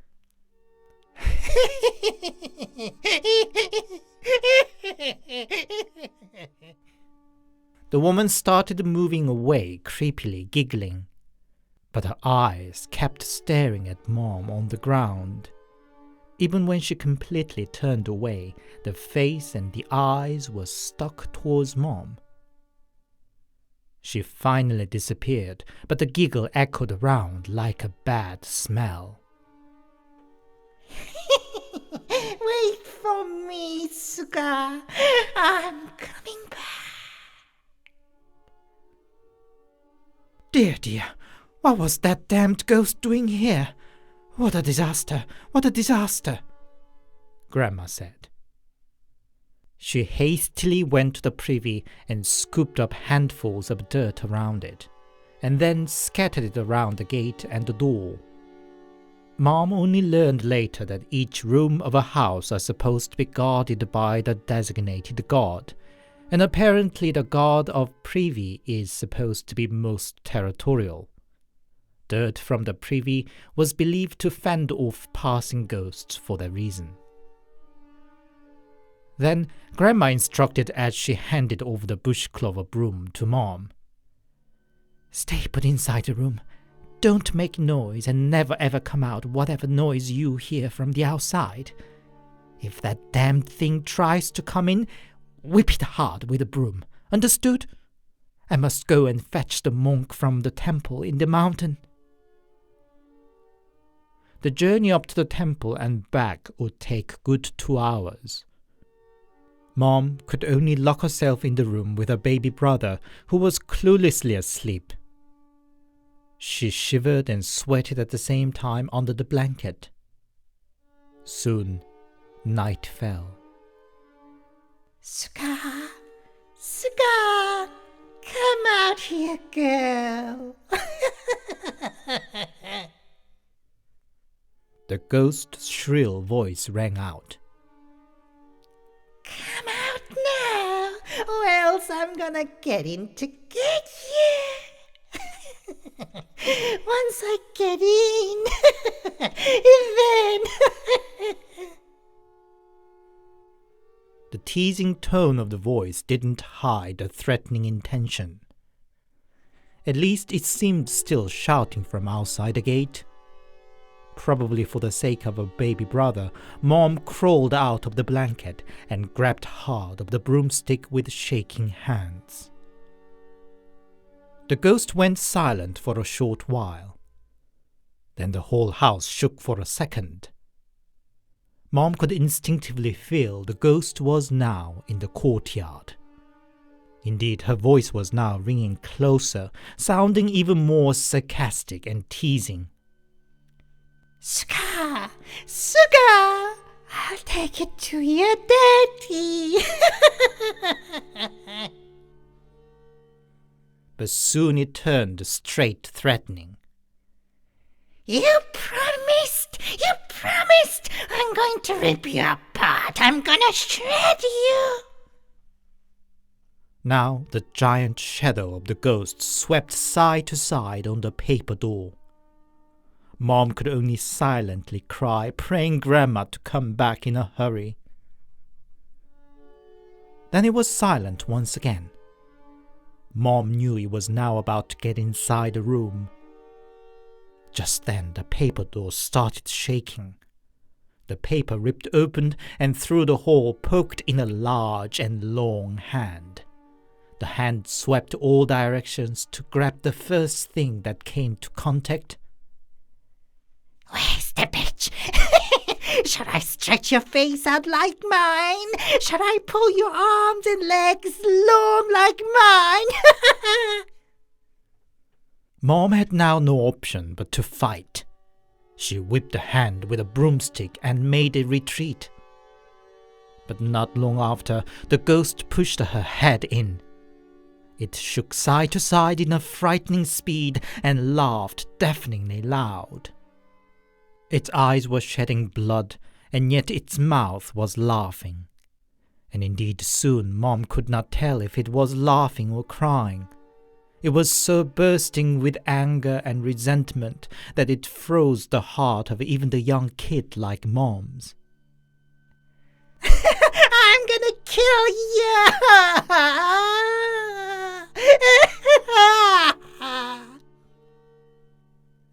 The woman started moving away, creepily giggling, but her eyes kept staring at Mom on the ground. Even when she completely turned away, the face and the eyes were stuck towards Mom. She finally disappeared, but the giggle echoed around like a bad smell. Wait for me, Suga. I'm coming back. Dear, dear, what was that damned ghost doing here? What a disaster! What a disaster! Grandma said. She hastily went to the privy and scooped up handfuls of dirt around it, and then scattered it around the gate and the door. Mom only learned later that each room of a house are supposed to be guarded by the designated god, and apparently the god of privy is supposed to be most territorial. Dirt from the privy was believed to fend off passing ghosts for that reason. Then Grandma instructed as she handed over the bush clover broom to Mom. Stay put inside the room. Don't make noise and never ever come out whatever noise you hear from the outside. If that damned thing tries to come in, whip it hard with a broom. Understood? I must go and fetch the monk from the temple in the mountain. The journey up to the temple and back would take good 2 hours. Mom could only lock herself in the room with her baby brother, who was cluelessly asleep. She shivered and sweated at the same time under the blanket. Soon, night fell. Suga, Suga, come out here, girl. The ghost's shrill voice rang out. Come out now, or else I'm gonna get in to get you. Once I get in, then... The teasing tone of the voice didn't hide a threatening intention. At least it seemed still shouting from outside the gate. Probably for the sake of her baby brother, Mom crawled out of the blanket and grabbed hard of the broomstick with shaking hands. The ghost went silent for a short while. Then the whole house shook for a second. Mom could instinctively feel the ghost was now in the courtyard. Indeed, her voice was now ringing closer, sounding even more sarcastic and teasing. Suga, Suga, I'll take it to your daddy. But soon it turned straight threatening. You promised! You promised! I'm going to rip you apart. I'm gonna shred you. Now the giant shadow of the ghost swept side to side on the paper door. Mom could only silently cry, praying Grandma to come back in a hurry. Then it was silent once again. Mom knew it was now about to get inside the room. Just then the paper door started shaking. The paper ripped open, and through the hole poked in a large and long hand. The hand swept all directions to grab the first thing that came to contact. Where's the bitch? Should I stretch your face out like mine? Should I pull your arms and legs long like mine? Mom had now no option but to fight. She whipped the hand with a broomstick and made a retreat. But not long after, the ghost pushed her head in. It shook side to side in a frightening speed and laughed deafeningly loud. Its eyes were shedding blood, and yet its mouth was laughing. And indeed soon Mom could not tell if it was laughing or crying. It was so bursting with anger and resentment that it froze the heart of even the young kid like Mom's. gonna kill you!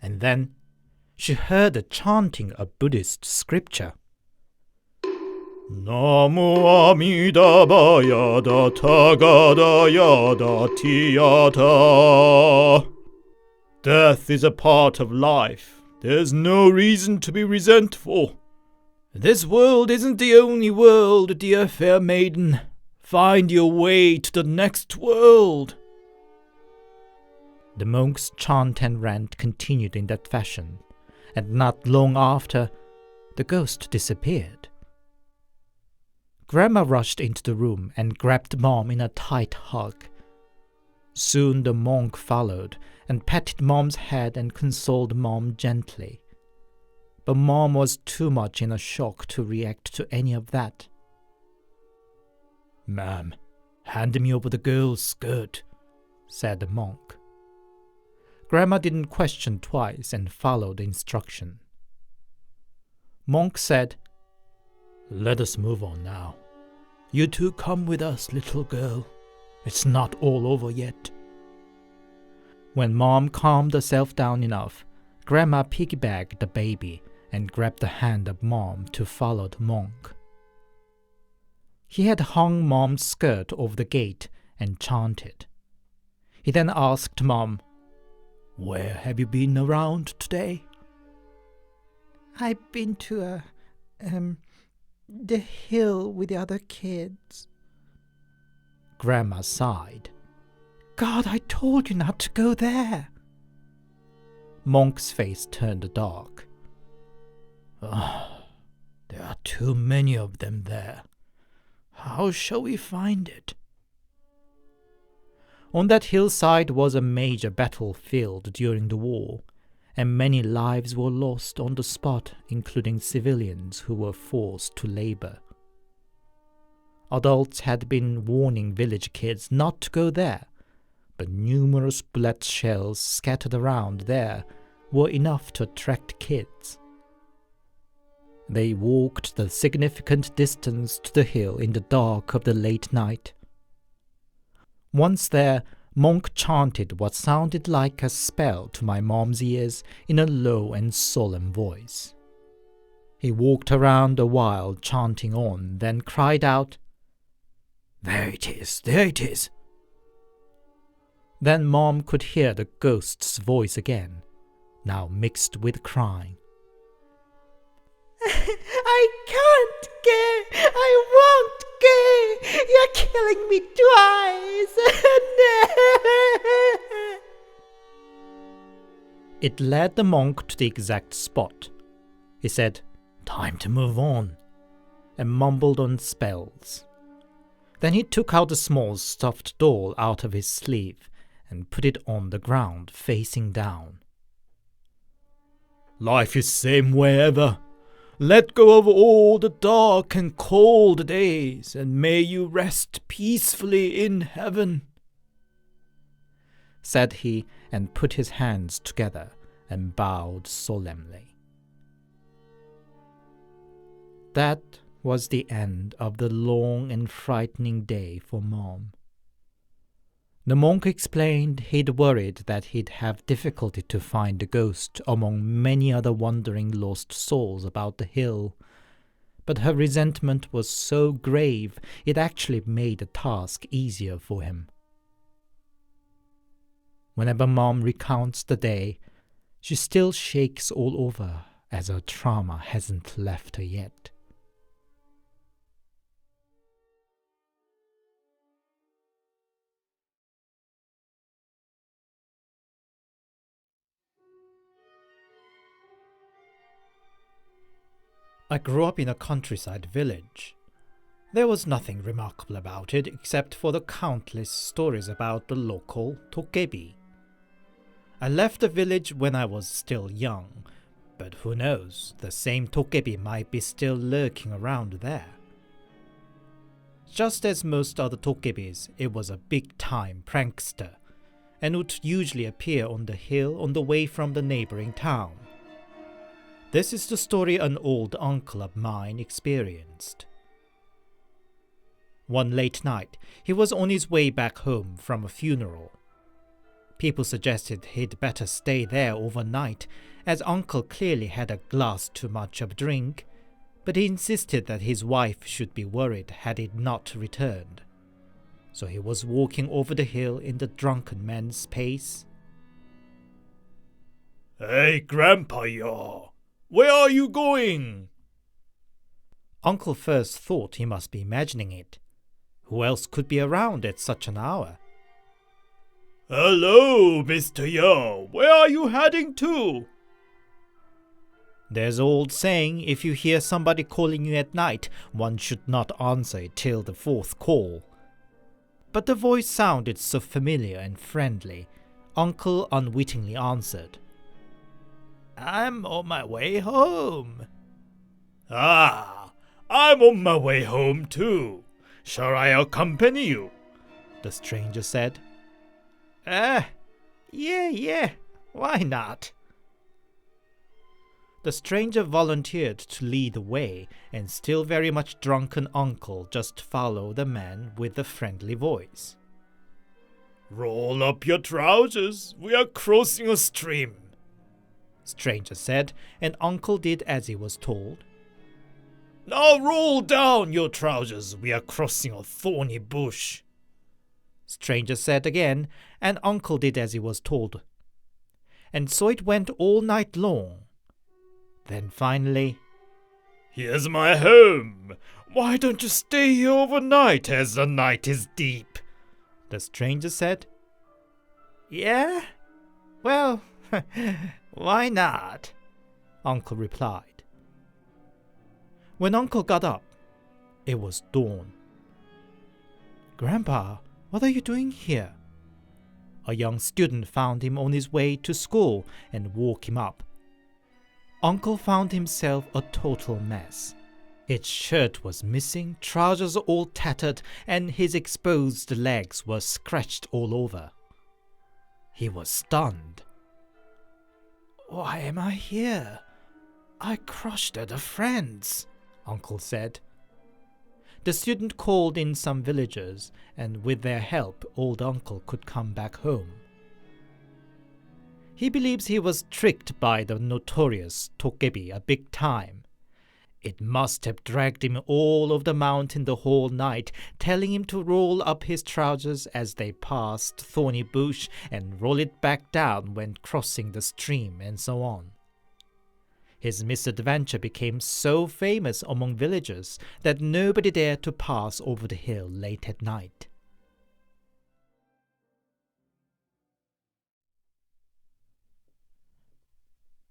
And then she heard the chanting of Buddhist scripture. Namu Amidaba Yada Tagada Yada Tiyata. Death is a part of life. There's no reason to be resentful. This world isn't the only world, dear fair maiden. Find your way to the next world. The monk's chant and rant continued in that fashion, and not long after, the ghost disappeared. Grandma rushed into the room and grabbed Mom in a tight hug. Soon the monk followed and patted Mom's head and consoled Mom gently. But Mom was too much in a shock to react to any of that. "Ma'am, hand me over the girl's skirt," said the monk. Grandma didn't question twice and followed the instruction. Monk said, "Let us move on now. You two come with us, little girl. It's not all over yet." When Mom calmed herself down enough, Grandma piggybacked the baby and grabbed the hand of Mom to follow the monk. He had hung Mom's skirt over the gate and chanted. He then asked Mom, "Where have you been around today?" "I've been to the hill with the other kids." Grandma sighed. "God, I told you not to go there." Monk's face turned dark. There are too many of them there. How shall we find it? On that hillside was a major battlefield during the war, and many lives were lost on the spot, including civilians who were forced to labor. Adults had been warning village kids not to go there, but numerous bullet shells scattered around there were enough to attract kids. They walked the significant distance to the hill in the dark of the late night. Once there, Monk chanted what sounded like a spell to my mom's ears in a low and solemn voice. He walked around a while chanting on, then cried out, "There it is, there it is." Then Mom could hear the ghost's voice again, now mixed with crying. "I can't go! I won't go! You're killing me twice!" It led the monk to the exact spot. He said, "Time to move on," and mumbled on spells. Then he took out a small stuffed doll out of his sleeve and put it on the ground facing down. "Life is same way ever. Let go of all the dark and cold days, and may you rest peacefully in heaven," said he, and put his hands together and bowed solemnly. That was the end of the long and frightening day for Mom. The monk explained he'd worried that he'd have difficulty to find the ghost among many other wandering lost souls about the hill, but her resentment was so grave it actually made the task easier for him. Whenever Mom recounts the day, she still shakes all over as her trauma hasn't left her yet. I grew up in a countryside village. There was nothing remarkable about it except for the countless stories about the local tokebi. I left the village when I was still young, but who knows, the same tokebi might be still lurking around there. Just as most other tokebis, it was a big-time prankster, and would usually appear on the hill on the way from the neighboring town. This is the story an old uncle of mine experienced. One late night, he was on his way back home from a funeral. People suggested he'd better stay there overnight, as Uncle clearly had a glass too much of drink, but he insisted that his wife should be worried had he not returned. So he was walking over the hill in the drunken man's pace. "Hey, Grandpa, where are you going?" Uncle first thought he must be imagining it. Who else could be around at such an hour? "Hello, Mr. Yo, where are you heading to?" There's an old saying, if you hear somebody calling you at night, one should not answer it till the fourth call. But the voice sounded so familiar and friendly, Uncle unwittingly answered, "I'm on my way home." "Ah, I'm on my way home too. Shall I accompany you?" the stranger said. Yeah, why not?" The stranger volunteered to lead the way, and still very much drunken Uncle just followed the man with the friendly voice. "Roll up your trousers, we are crossing a stream," stranger said, and Uncle did as he was told. "Now roll down your trousers, we are crossing a thorny bush," stranger said again, and Uncle did as he was told. And so it went all night long. Then finally, "Here's my home. Why don't you stay here overnight as the night is deep?" the stranger said. "Yeah? Well, why not?" Uncle replied. When Uncle got up, it was dawn. "Grandpa, what are you doing here?" A young student found him on his way to school and woke him up. Uncle found himself a total mess. His shirt was missing, trousers all tattered, and his exposed legs were scratched all over. He was stunned. "Why am I here? I crushed other friends," Uncle said. The student called in some villagers, and with their help, old Uncle could come back home. He believes he was tricked by the notorious Tokebi a big time. It must have dragged him all over the mountain the whole night, telling him to roll up his trousers as they passed thorny bush and roll it back down when crossing the stream, and so on. His misadventure became so famous among villagers that nobody dared to pass over the hill late at night.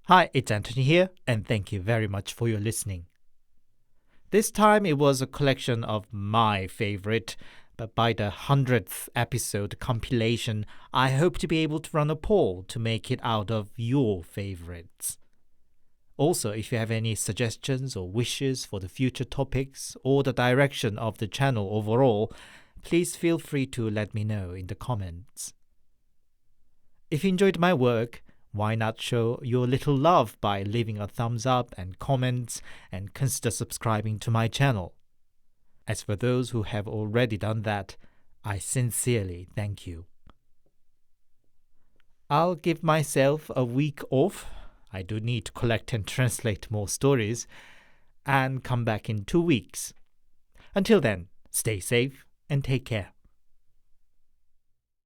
Hi, it's Anthony here, and thank you very much for your listening. This time it was a collection of my favorite, but by the 100th episode compilation, I hope to be able to run a poll to make it out of your favorites. Also, if you have any suggestions or wishes for the future topics or the direction of the channel overall, please feel free to let me know in the comments. If you enjoyed my work, why not show your little love by leaving a thumbs up and comments, and consider subscribing to my channel. As for those who have already done that, I sincerely thank you. I'll give myself a week off. I do need to collect and translate more stories, and come back in 2 weeks. Until then, stay safe and take care.